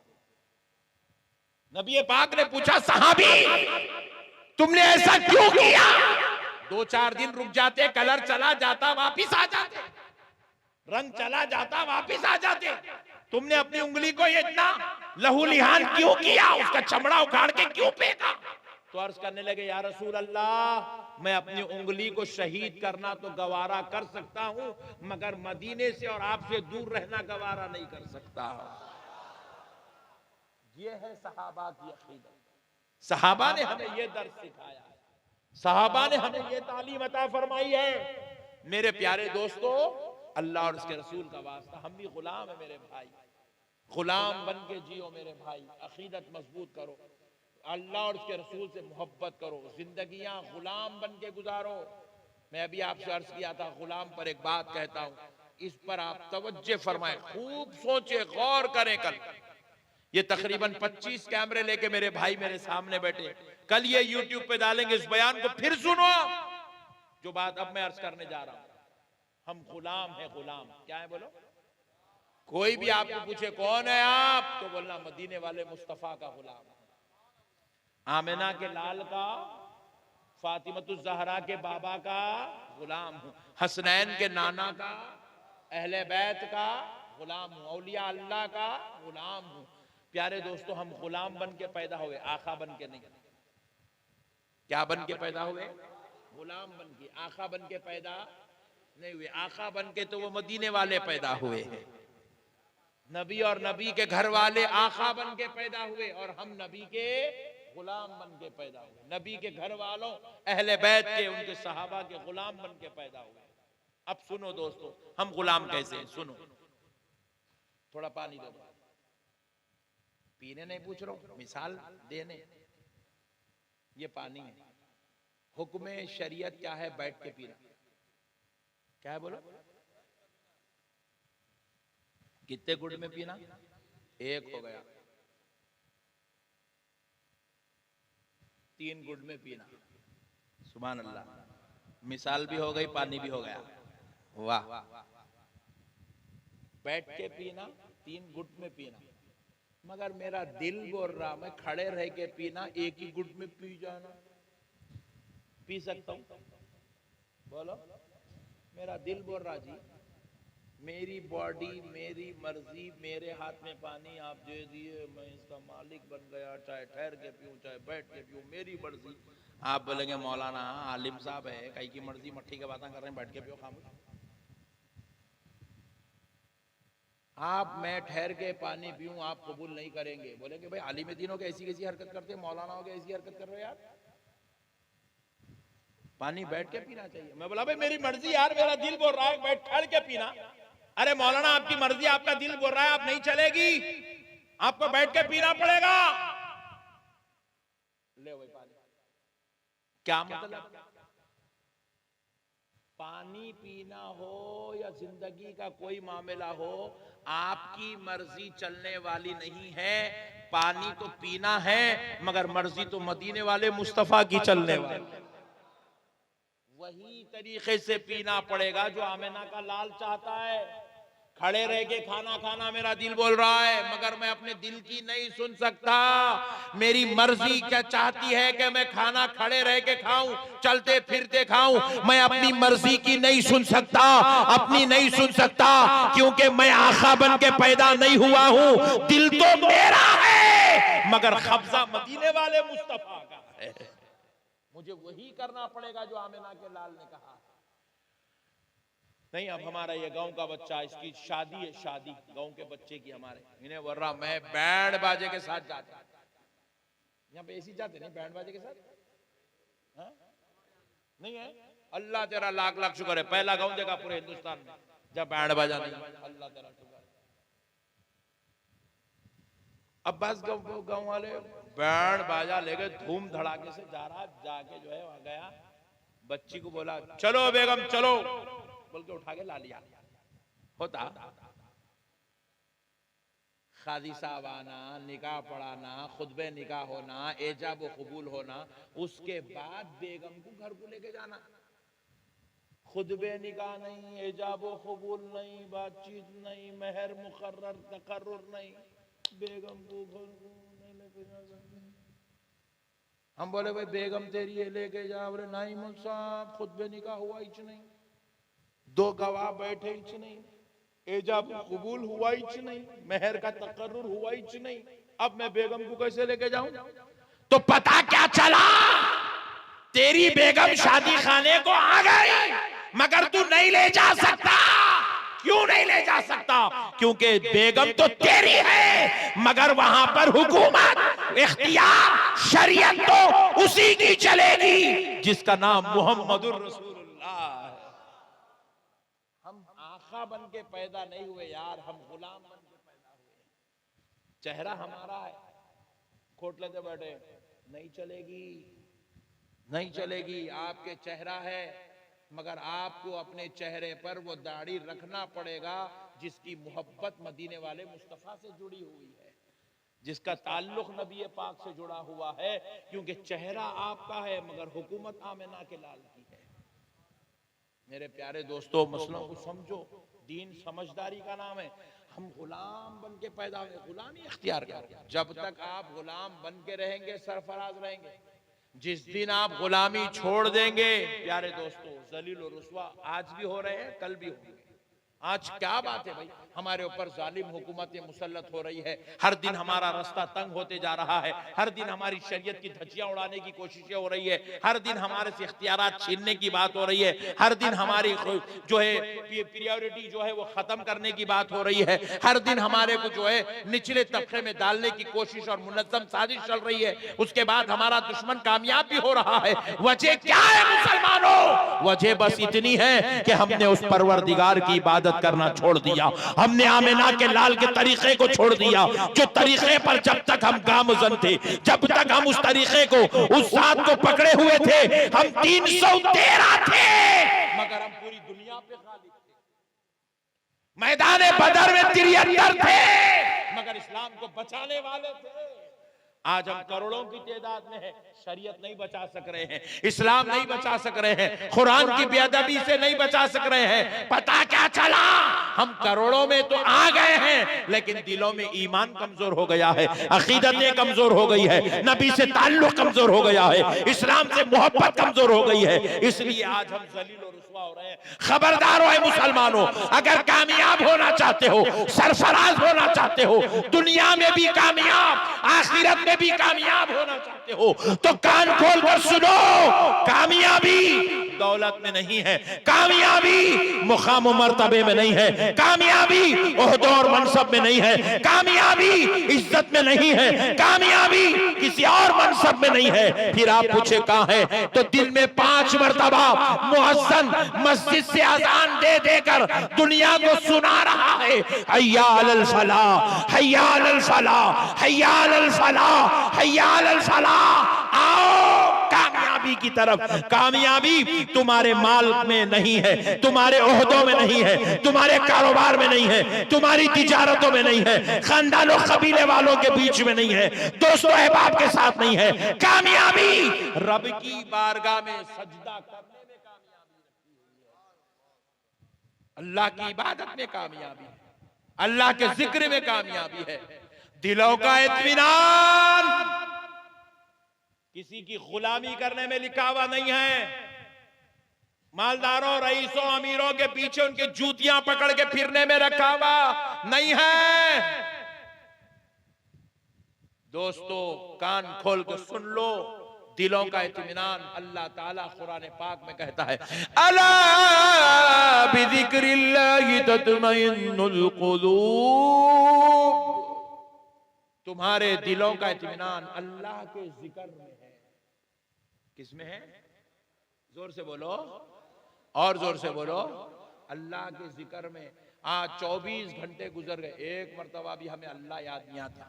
नबी पाक ने पूछा, सहाबी तुमने ऐसा क्यों किया? 2-4 दिन रुक जाते, कलर चला जाता वापिस आ जाते, रंग चला जाता वापिस आ जाते, तुमने अपनी उंगली को ये इतना लहू लिहान क्यों किया, उसका चमड़ा उखाड़ के क्यों फेंका? तो अर्ज करने लगे, या रसूल अल्लाह, मैं अपनी उंगली को शहीद करना तो गवारा कर सकता हूं, मगर मदीने से और आपसे दूर रहना गवारा नहीं कर सकता। ये है सहाबा की अकीदत। सहाबा ने हमें ये दर्स सिखाया है, सहाबा ने हमें ये तालीम अता फरमाई है। मेरे प्यारे दोस्तों, अल्लाह और उसके रसूल का वास्ता, हम भी गुलाम है मेरे भाई, गुलाम बन के जियो मेरे भाई, अकीदत मजबूत करो, अल्लाह और उसके रसूल से मोहब्बत करो, जिंदगियां गुलाम बन के गुजारो। मैं अभी आपसे अर्ज किया था, गुलाम पर एक बात कहता हूं, इस पर आप तवज्जो फरमाएं, खूब सोचे, गौर करें। ये तकरीबन 25 कैमरे लेके मेरे भाई मेरे सामने बैठे, कल ये यूट्यूब पे डालेंगे, इस बयान को फिर सुनो। जो बात अब मैं अर्ज करने जा रहा हूं, हम गुलाम हैं, गुलाम क्या है बोलो? कोई भी आपको पूछे कौन है आप, तो बोलना मदीने वाले मुस्तफा का गुलाम, आमिना के लाल का, फातिमतुज ज़हरा के बाबा का गुलाम हूं, हसनैन के नाना का, अहले बैत का गुलाम हूं, औलिया अल्लाह का गुलाम हूं। प्यारे दोस्तों, हम गुलाम बन के पैदा हुए, आका बन के नहीं। क्या बन के पैदा हुए? गुलाम बन के, आका बन के पैदा नहीं हुए। आका बन के तो वो मदीने वाले पैदा हुए हैं, नबी और नबी के घर वाले आका बन के पैदा हुए, और हम नबी के गुलाम बन के पैदा हुए। नबी के घर वालों, अहले बैत के, उनके सहाबा के गुलाम बन के पैदा हुए। अब सुनो दोस्तों, हम गुलाम कैसे हैं? सुनो, थोड़ा पानी दो, पीने नहीं पूछ रहा हूं, मिसाल देने। ये पानी है। हुक्म शरीयत क्या है? बैठ के पीना। क्या है बोलो? कितने गुड में पीना? एक हो गया। 3 गुड में पीना। सुभान अल्लाह। मिसाल भी हो गई, पानी भी हो गया। वाह। बैठ के पीना, 3 गुट में पीना। मगर मेरा दिल बोल रहा मैं खड़े रह के पीना, एक ही गुट में पी जाना। पी सकता हूं? बोलो। मेरा दिल बोल रहा जी मेरी बॉडी मेरी मर्जी, मेरे हाथ में पानी आप दे दिए, मैं इसका मालिक बन गया, चाहे ठहर के पीऊं चाहे बैठ के पीऊं, मेरी मर्जी। आप बोलेंगे मौलाना आलिम साहब है, कहीं की मर्जी मट्ठी की बातें कर रहे हैं, बैठ के पियो खामोश। आप मैं ठहर के पानी पीऊं आप कबूल नहीं करेंगे। बोलेंगे भाई आलिम दीन हो के ऐसी कैसी हरकत करते हैं, मौलाना हो के ऐसी हरकत कर रहे हो यार। पानी बैठ के पीना चाहिए। मैं बोला भाई मेरी मर्जी यार, मेरा दिल बोल रहा है बैठ ठहर के पीना। अरे मौलाना आपकी मर्जी, आपका दिल बोल रहा है, आप नहीं चलेगी, आपको बैठ के पीना पड़ेगा। ले भाई पानी। क्या मतलब? पानी पीना हो या जिंदगी का कोई मामला हो, आपकी मर्जी चलने वाली नहीं है। पानी तो पीना है मगर मर्जी तो मदीने वाले मुस्तफा की चलने वाली। वही तरीके से पीना पड़ेगा जो आमिना का लाल चाहता है। खड़े रह के खाना खाना मेरा दिल बोल रहा है मगर मैं अपने दिल की नहीं सुन सकता। मेरी मर्जी क्या चाहती है कि मैं खाना खड़े रह के खाऊं, चलते फिरते खाऊं। मैं अपनी मर्जी की नहीं सुन सकता, अपनी नहीं सुन सकता, क्योंकि मैं आका बन के पैदा नहीं हुआ हूं। दिल तो मेरा है मगर कब्जा मदीने वाले मुस्तफा का है। मुझे वही करना पड़ेगा जो आमिना के लाल ने कहा। नहीं अब हमारा ये गांव का बच्चा, इसकी शादी है, शादी गांव के बच्चे की हमारे, इन्हें बोल रहा मैं बैंड बाजे के साथ जाता। यहाँ पे ऐसी जाते नहीं बैंड बाजे के साथ? हा? नहीं है? अल्लाह तेरा लाख लाख शुक्र है, पहला गांव देखा पूरे हिंदुस्तान में जब बैंड बाजा नहीं। अल्लाह तेरा शुक्र। अब बस गांव वाले बैंड बाजा लेके धूम धड़ाके से जा रहा, जाके जो है वहां गया, बच्ची को बोला चलो बेगम चलो, बोल के उठा के ला लिया। होता शादी साहब आना, निकाह पढ़ाना, खुतबे निकाह होना, एजाब कबूल होना, उसके बाद बेगम को घर को लेके जाना। खुतबे निकाह नहीं, एजाब कबूल नहीं, बातचीत नहीं, मेहर मुकर्रर तकर्रुर नहीं, बेगम को घर को नहीं लेके जा सकते। हम बोले भाई बेगम तेरी है लेके जा। बोले नहीं मुल साहब खुतबे निकाह हुआ ही नहीं, 2 गवाह बैठे ही नहीं, एजाब कबूल हुआ ही नहीं, मेहर का तकर्रुर हुआ ही नहीं, अब मैं बेगम को कैसे लेके जाऊं? तो पता क्या चला, तेरी बेगम शादी खाने को आ गई मगर तू नहीं ले जा सकता। क्यों नहीं ले जा सकता? क्योंकि बेगम तो तेरी है मगर वहां पर हुकूमत, इख्तियार, शरीयत तो उसी की चलेगी जिसका नाम मुहम्मदुर रसूलुल्लाह है। हम आका बन के पैदा नहीं हुए यार, हम गुलाम बन के पैदा हुए। चेहरा हमारा है, खोट लेते बैठे, नहीं चलेगी, नहीं चलेगी। आपके चेहरा है मगर आपको अपने चेहरे पर वो दाढ़ी रखना पड़ेगा जिसकी मोहब्बत मदीने वाले मुस्तफा से जुड़ी हुई है, जिसका ताल्लुक नबी पाक से जुड़ा हुआ है। क्योंकि चेहरा आपका है मगर हुकूमत आमिना के लाल की है। मेरे प्यारे दोस्तों, मसलों को समझो, दीन समझदारी का नाम है। हम गुलाम बन के पैदा हुए, गुलामी इख्तियार करो। जब तक आप गुलाम बन के रहेंगे सरफराज रहेंगे। जिस दिन आप गुलामी छोड़ देंगे, प्यारे दोस्तों, जलील और रुस्वा आज भी हो रहे हैं, कल भी होंगे। आज क्या बात है भाई, हमारे ऊपर जालिम हुकूमतें मुसल्लत हो रही है। हर दिन हमारा रास्ता तंग होते जा रहा है, हर दिन हमारी शरीयत की धज्जियां उड़ाने की कोशिशें हो रही है, हर दिन हमारे से इख्तियारात छीनने की बात हो रही है, हर दिन हमारी जो है प्रियोरिटी जो है वो खत्म करने की बात हो रही है, हर दिन हमारे को जो है निचले तबके में डालने की कोशिश और मुनज़्ज़म साजिश चल रही है। उसके बाद हमारा दुश्मन कामयाब भी हो रहा है। वजह क्या है मुसलमानों? वजह बस इतनी है कि हमने उस परवरदिगार की इबादत करना छोड़ दिया, हमने आमिना के लाल के तरीके को छोड़ दिया, जो तरीके पर जब तक हम गामजन थे, जब तक हम उस तरीके को, उस साथ को पकड़े हुए थे, हम 313 थे, मगर हम पूरी दुनिया पे गालिब थे। मैदान बदर में 73 थे, मगर इस्लाम को बचाने वाले थे। आज हम करोड़ों की तादाद में है, शरीयत नहीं बचा सक रहे हैं, इस्लाम नहीं बचा सक रहे हैं, कुरान की बेअदबी से नहीं बचा सक रहे हैं। पता क्या चला, हम करोड़ों में तो आ गए हैं, लेकिन दिलों में ईमान कमजोर हो गया है, अकीदतें कमजोर हो गई है, नबी से ताल्लुक कमजोर हो गया है, इस्लाम से मोहब्बत कमजोर हो गई है। इसलिए आज हम जलील और रुसवा हो रहे हैं। खबरदार हो मुसलमानों, अगर कामयाब होना चाहते हो, सरफराज होना चाहते हो, दुनिया में भी कामयाब, आखिरत में भी कामयाब होना चाहते हो, तो कान खोल कर सुनो, कामयाबी दौलत में नहीं है, कामयाबी मुकाम मर्तबे में नहीं है, कामयाबी ओहदों और मनसब में नहीं है, कामयाबी इज्जत में नहीं है, कामयाबी किसी और मनसब में नहीं है। फिर आप पूछे कहां है, तो दिल में 5 मर्तबा मुअज्जिन मस्जिद से अजान दे देकर दुनिया को सुना रहा है, हय्या अलल फलाह, हय्या अलल फलाह, हय्या अलल फलाह, हय्या अलल फलाह। आओ कामयाबी की तरफ। कामयाबी तुम्हारे माल में नहीं है, तुम्हारे ओहदों में नहीं है, तुम्हारे कारोबार में नहीं है, तुम्हारी तिजारतों में नहीं है, खानदानों कबीले वालों के बीच में नहीं है, दोस्तों अहबाब के साथ नहीं है। कामयाबी रब की बारगाह में सजदा करने में कामयाबी, अल्लाह की इबादत में कामयाबी, अल्लाह के जिक्र में कामयाबी है। दिलों का इत्मीनान किसी की गुलामी करने में लिखा हुआ नहीं है। मालदारों, रईसों, अमीरों के पीछे उनके जूतियां पकड़ के फिरने में रखा हुआ नहीं है। दोस्तों कान खोल कर सुन लो, दिलों का इत्मीनान अल्लाह ताला कुरान पाक में कहता है, अला बिज़िक्रिल्लाहि तत्मइन्नुल कुलूब। तुम्हारे दिलों का इत्मीनान अल्लाह के जिक्र में है। किसमें है? जोर से बोलो, और जोर से बोलो, अल्लाह के जिक्र में। आज 24 घंटे गुजर गए, एक मर्तबा भी हमें अल्लाह याद नहीं आता।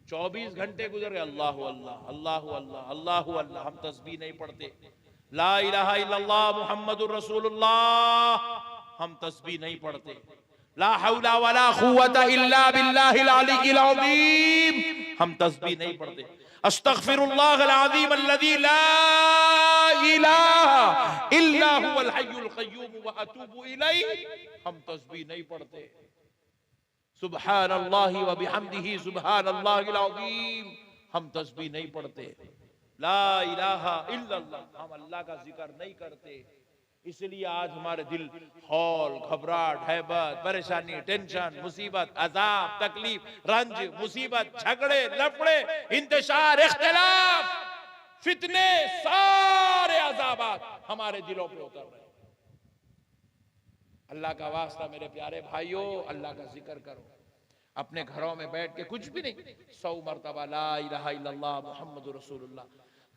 24 घंटे गुजर गए, अल्लाह अल्लाह अल्लाह अल्लाह अल्लाह अल्लाह, हम तस्बीह नहीं पढ़ते। ला इलाहा इल्लल्लाह मुहम्मदुर रसूलुल्लाह, हम तस्बीह नहीं पढ़ते। ला हौला वला कुव्वता इल्ला बिल्लाहिल अलीय्यिल अज़ीम, हम तस्बीह नहीं पढ़ते। अस्तगफिरुल्लाहल अज़ीम अल्लज़ी ला इलाहा इल्ला हुवल हय्युल क़य्यूम व अतूबु इलैहि, हम तस्बीह नहीं पढ़ते। सुब्हानल्लाहि व बिहम्दिही सुब्हानल्लाहिल अज़ीम, हम तस्बीह नहीं पढ़ते। ला इलाहा इल्लल्लाह, हम अल्लाह का जिक्र नहीं करते। इसलिए आज हमारे दिल हौल, घबराहट, हैबत, परेशानी, टेंशन, मुसीबत, अजाब, तकलीफ, रंज, मुसीबत, झगड़े, लफड़े, इंतशार, इख्तिलाफ, फितने, सारे अजाबात हमारे दिलों पे उतर रहे हैं। अल्लाह का वास्ता मेरे प्यारे भाइयों, अल्लाह का जिक्र करो। अपने घरों में बैठ के कुछ भी नहीं, 100 मरतबा ला इलाहा इल्लल्लाह मुहम्मदुर रसूलुल्लाह,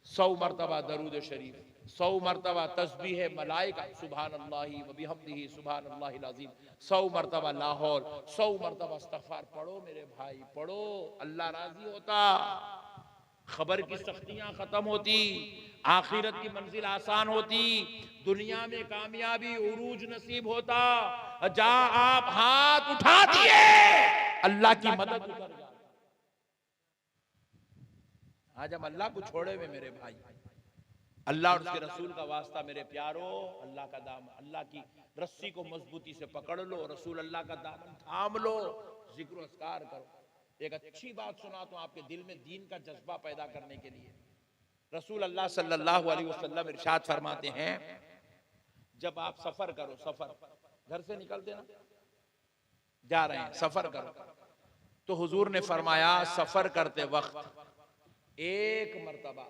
100 मरतबा दरूद शरीफ, 100 मरतबा तस्बीह मलाइका सुभानअल्लाहि व बिहम्दिही सुभानअल्लाहिल अज़ीम, 100 मरतबा लाहौल, 100 मरतबा इस्तिग़फ़ार पढ़ो मेरे भाई, पढ़ो। अल्लाह राजी होता, खबर की सख्तियां खत्म होती, आखिरत की मंजिल आसान होती, दुनिया में कामयाबी उरूज नसीब होता। जहां आप हाथ उठा दिए अल्लाह की मदद उतर जाती। आज हम अल्लाह को छोड़े हुए मेरे भाई, अल्लाह और उसके रसूल का वास्ता मेरे प्यारो, अल्लाह का दामन, अल्लाह की रस्सी को मजबूती से पकड़ लो, रसूल अल्लाह का दामन थाम लो, जिक्र अस्कार करो। एक अच्छी बात सुना तो आपके दिल में दीन का जज्बा पैदा करने के लिए रसूल अल्लाह सल्लल्लाहु अलैहि वसल्लम इरशाद फरमाते हैं, जब आप सफर करो, सफर घर से निकलते ना, जा रहे हैं सफर करो, तो हुजूर ने फरमाया सफर करते वक्त एक मर्तबा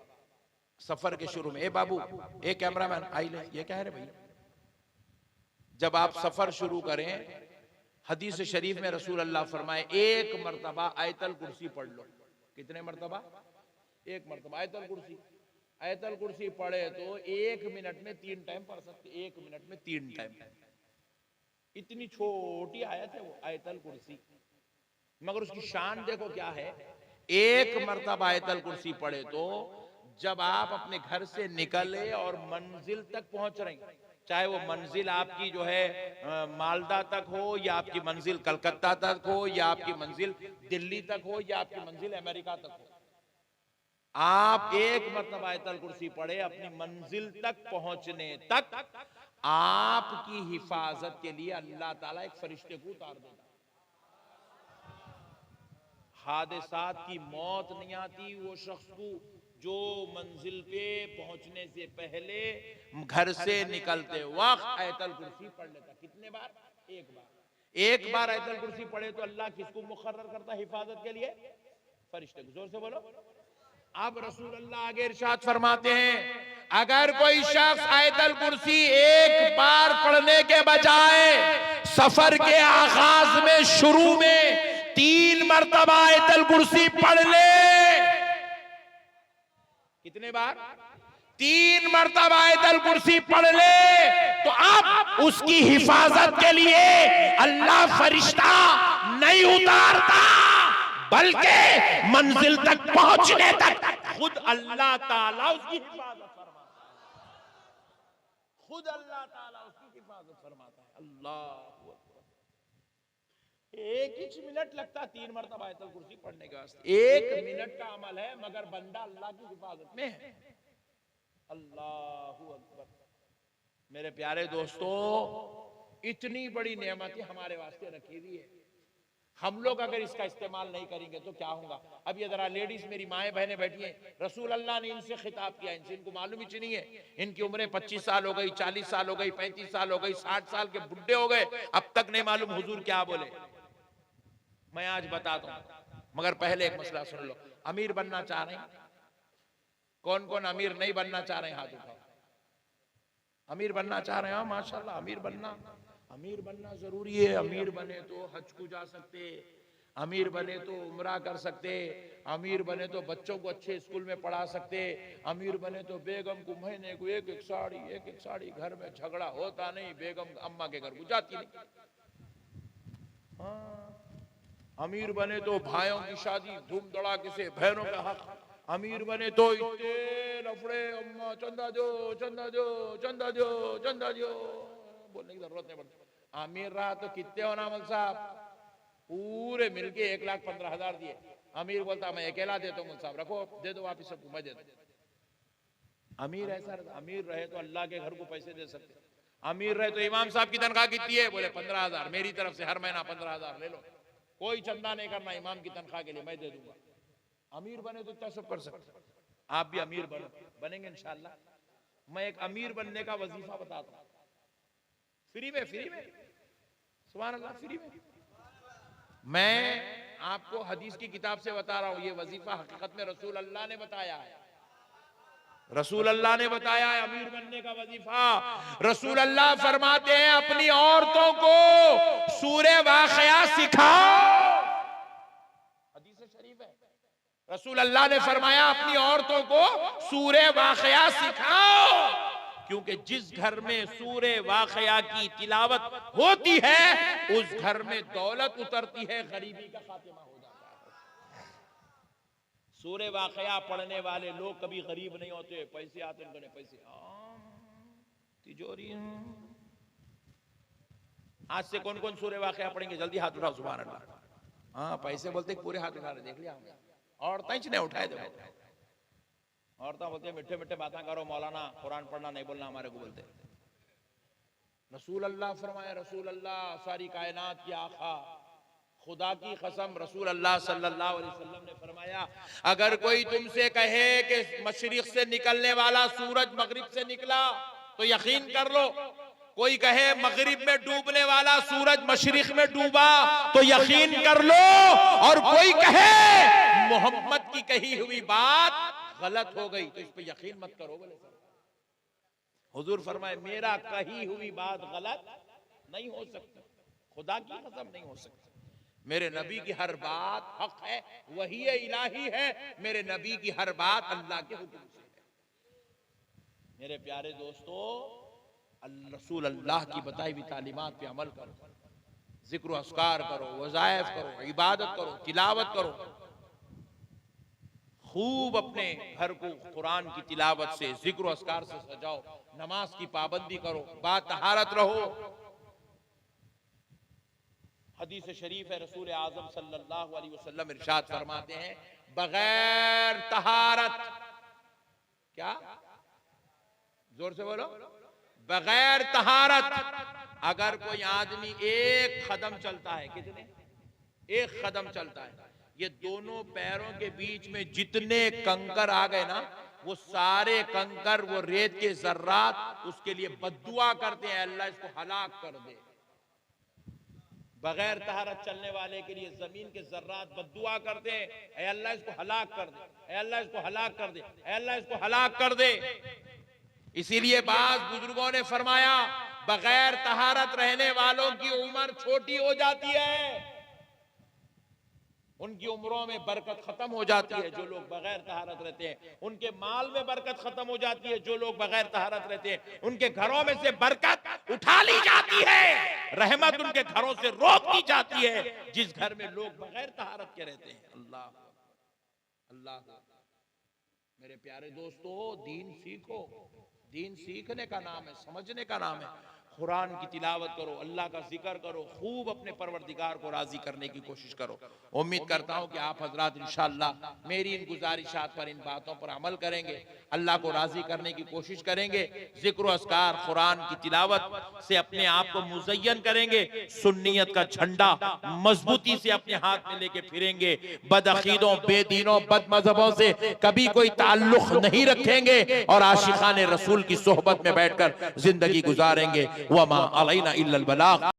सफर के शुरू में, ए बाबू, ए कैमरामैन आई ले, ये क्या है रे भाई, जब आप सफर शुरू करें, हदीस शरीफ में रसूल अल्लाह फरमाए एक मर्तबा आयतल कुर्सी पढ़ लो। कितने मर्तबा? एक मर्तबा आयतल कुर्सी। आयतल कुर्सी पढ़े तो 1 मिनट में 3 टाइम पढ़ सकते, 1 मिनट में 3 टाइम। इतनी छोटी आयत है वो आयतल कुर्सी, मगर उसकी शान देखो क्या है। 1 मरतबा आयतल कुर्सी पढ़े तो जब आप अपने घर से निकले और मंजिल तक पहुंच रहे, चाहे वो मंजिल आपकी जो है मालदा तक हो, या आपकी मंजिल कलकत्ता तक हो, या आपकी मंजिल दिल्ली तक हो, या आपकी मंजिल अमेरिका तक हो, आप 1 मरतबा आयतल कुर्सी पढ़े, अपनी मंजिल तक पहुंचने तक आपकी हिफाजत के लिए अल्लाह ताला एक फरिश्ते को उतार देगा। हादसात की मौत नहीं आती वो शख्स को जो मंजिल पे पहुंचने से पहले घर से निकलते वक्त आयतल कुर्सी पढ़ लेता। कितने बार? 1 बार। 1 बार आयतल कुर्सी पढ़े तो अल्लाह किसको मुकर्रर करता हिफाजत के लिए? फरिश्ते को। जोर से बोलो। अब रसूल अल्लाह आगे इरशाद फरमाते हैं, अगर कोई शख्स आयतल कुर्सी 1 बार पढ़ने के बजाय सफर के आगाज में शुरू में 3 मरतबा आयतल कुर्सी पढ़ ले। कितने बार? 3 मरतबा आयतल कुर्सी पढ़ ले तो अब उसकी हिफाजत के लिए अल्लाह फरिश्ता नहीं उतारता, बल्कि मंजिल तक पहुंचने तक खुद अल्लाह ताला उसकी हिफाजत फरमाता है। खुद अल्लाह ताला उसकी हिफाजत फरमाता है। अल्लाह, 1 मिनट लगता 3 मरतबा आयतल कुर्सी पढ़ने के वास्ते। 1 मिनट का अमल है, मगर बंदा अल्लाह की हिफाजत में है। अल्लाहु अकबर। मेरे प्यारे दोस्तों, इतनी बड़ी नेमतें हमारे वास्ते रखी हुई है, हम लोग अगर इसका इस्तेमाल नहीं करेंगे तो क्या होगा। अब ये जरा लेडीज मेरी माएं बहनें बैठी हैं, रसूल अल्लाह ने इनसे खिताब किया, इनसे इनको मालूम ही नहीं है, इनकी उम्रें 25 साल हो गई, 40 साल हो गई, 35 साल हो गई, 60 साल के बुढ़े हो गए, अब तक नहीं मालूम हुजूर क्या बोले। मैं आज बताता हूं, मगर पहले एक मसला सुन लो। अमीर बनना चाह रहे हैं? कौन कौन अमीर नहीं बनना चाह रहे हैं? हाथ उठाओ। अमीर बनना चाह रहे हैं? माशाल्लाह, अमीर बनना जरूरी है। अमीर बने तो हज को जा सकते, अमीर बने तो उम्रा कर सकते, अमीर बने तो बच्चों को अच्छे स्कूल में पढ़ा सकते, अमीर बने तो बेगम को महीने को एक एक साड़ी, घर में झगड़ा होता नहीं, बेगम अम्मा के घर को जाती नहीं। हाँ, अमीर बने तो भाइयों की शादी धूम धड़ाके से, बहनों का हक। अमीर बने तो इतने लफड़े, अम्मा चंदा जो, चंदा जो, चंदा जो, चंदा जो, बोलने की जरूरत नहीं पड़ती। अमीर रहा तो कितने हो नामल साहब? पूरे मिलके 1,15,000 दिए। अमीर बोलता मैं अकेला देता हूँ, साहब रखो, दे दो वापिस सबको, मैं दे दूँ। अमीर ऐसा रहता। अमीर रहे तो अल्लाह के घर को पैसे दे सकते। अमीर रहे तो इमाम साहब की तनख्वाह कितनी है? बोले 15,000, मेरी तरफ से हर महीना 15,000 ले लो, कोई चंदा नहीं करना, इमाम की तनख्वाह के लिए मैं दे दूंगा। अमीर बने तो क्या सब कर सकते। आप भी अमीर बनेंगे इंशाअल्लाह। मैं एक अमीर बनने का वजीफा बताता हूँ, फ्री में, सुभान अल्लाह, फ्री में। मैं आपको हदीस की किताब से बता रहा हूँ, ये वजीफा हकीकत में रसूल अल्लाह ने बताया है। रसूल अल्लाह ने बताया है अमीर बनने का वजीफा। रसूल अल्लाह फरमाते हैं अपनी औरतों को सूरे वाक़िया सिखाओ। हदीस शरीफ है, रसूल अल्लाह ने फरमाया अपनी औरतों को सूरे वाक़िया सिखाओ, क्योंकि जिस घर में सूरे वाक़िया की तिलावत होती है उस घर में दौलत उतरती है, गरीबी का खात्मा हो जाता है। सूरे वाक़िया पढ़ने वाले लोग कभी गरीब नहीं होते, पैसे आते उनके पैसे तिजोरी। आज से कौन कौन सूरे वाक़िया पढ़ेंगे? जल्दी हाथ उठाओ, सुभान अल्लाह। हाँ, पैसे बोलते पूरे हाथ उठा रहे, देख लिया हमने। और तंच नहीं उठाए, देखो औरतें बोलते मीठे मीठे बातें करो मौलाना, कुरान पढ़ना नहीं बोलना हमारे को बोलते। रसूल अल्लाह फरमाया, रसूल अल्लाह सारी कायनात की आका, खुदा की कसम, रसूल अल्लाह सल्लल्लाहु अलैहि वसल्लम ने फरमाया, अगर कोई तुमसे कहे कि मशरिक से निकलने वाला सूरज मगरिब से निकला तो यकीन कर लो, कोई कहे मगरिब में डूबने वाला सूरज मशरिक में डूबा तो यकीन कर लो, और कोई कहे मोहम्मद की कही हुई बात गलत हो गई तो इस पे यकीन मत करो। बोले हुजूर फरमाए, मेरा कही हुई बात गलत नहीं हो सकती, खुदा की कसम नहीं हो सकती। मेरे नबी की हर बात हक है, वही इलाही है, मेरे नबी की हर बात अल्लाह के हुक्म से है। मेरे प्यारे दोस्तों, रसूल अल्लाह की बताई हुई तालीमात पे अमल करो, जिक्र अस्कार करो, वज़ाइफ करो, इबादत करो, तिलावत करो। खूब अपने घर को कुरान की तिलावत से, जिक्र अस्कार से सजाओ, नमाज की पाबंदी करो, बातहारत रहो। हदीस शरीफ है, रसूल आज़म सल्लल्लाहु अलैहि वसल्लम इरशाद फरमाते हैं, बगैर तहारत, क्या, जोर से बोलो, बगैर तहारत अगर कोई आदमी एक कदम चलता है, कितने, एक कदम चलता है, ये दोनों पैरों के बीच में जितने कंकर आ गए ना, वो सारे कंकर, वो रेत के जर्रात उसके लिए बद्दुआ करते हैं, अल्लाह इसको हलाक कर दे। बगैर तहारत चलने वाले के लिए जमीन के जर्रात बद्दुआ करते हैं, ऐ अल्लाह इसको हलाक कर दे, ऐ अल्लाह इसको हलाक कर दे, ऐ अल्लाह इसको हलाक कर दे। इसीलिए बाज बुजुर्गों ने फरमाया, बगैर तहारत रहने वालों की उम्र छोटी हो जाती है, उनकी उम्रों में बरकत खत्म हो जाती है जो लोग बगैर तहारत रहते हैं, उनके माल में बरकत खत्म हो जाती है जो लोग बगैर तहारत रहते हैं, उनके घरों में से बरकत उठा ली जाती है, रहमत उनके घरों से रोक दी जाती है जिस घर में लोग बगैर तहारत के रहते हैं। अल्लाह अल्लाह। मेरे प्यारे दोस्तों, दीन सीखो, दीन सीखने का नाम है, समझने का नाम है। कुरान की तिलावत करो, अल्लाह का जिक्र करो, खूब अपने परवरदिगार को राजी करने की कोशिश करो। उम्मीद करता हूं कि आप हजरात इंशाअल्लाह मेरी इन गुजारिशात पर, इन बातों पर अमल करेंगे, अल्लाह को राजी करने की कोशिश करेंगे, जिक्र अस्कार कुरान की तिलावत से अपने आप को मुज़य्यन करेंगे, सुन्नियत का झंडा मजबूती से अपने हाथ में लेके फिरेंगे, बदअकीदों, बेदीनों, बदमज़हबों से कभी कोई ताल्लुक नहीं रखेंगे और आशिकाने रसूल की सोहबत में बैठकर जिंदगी गुजारेंगे। वमा अलैना इल्लल बलाग।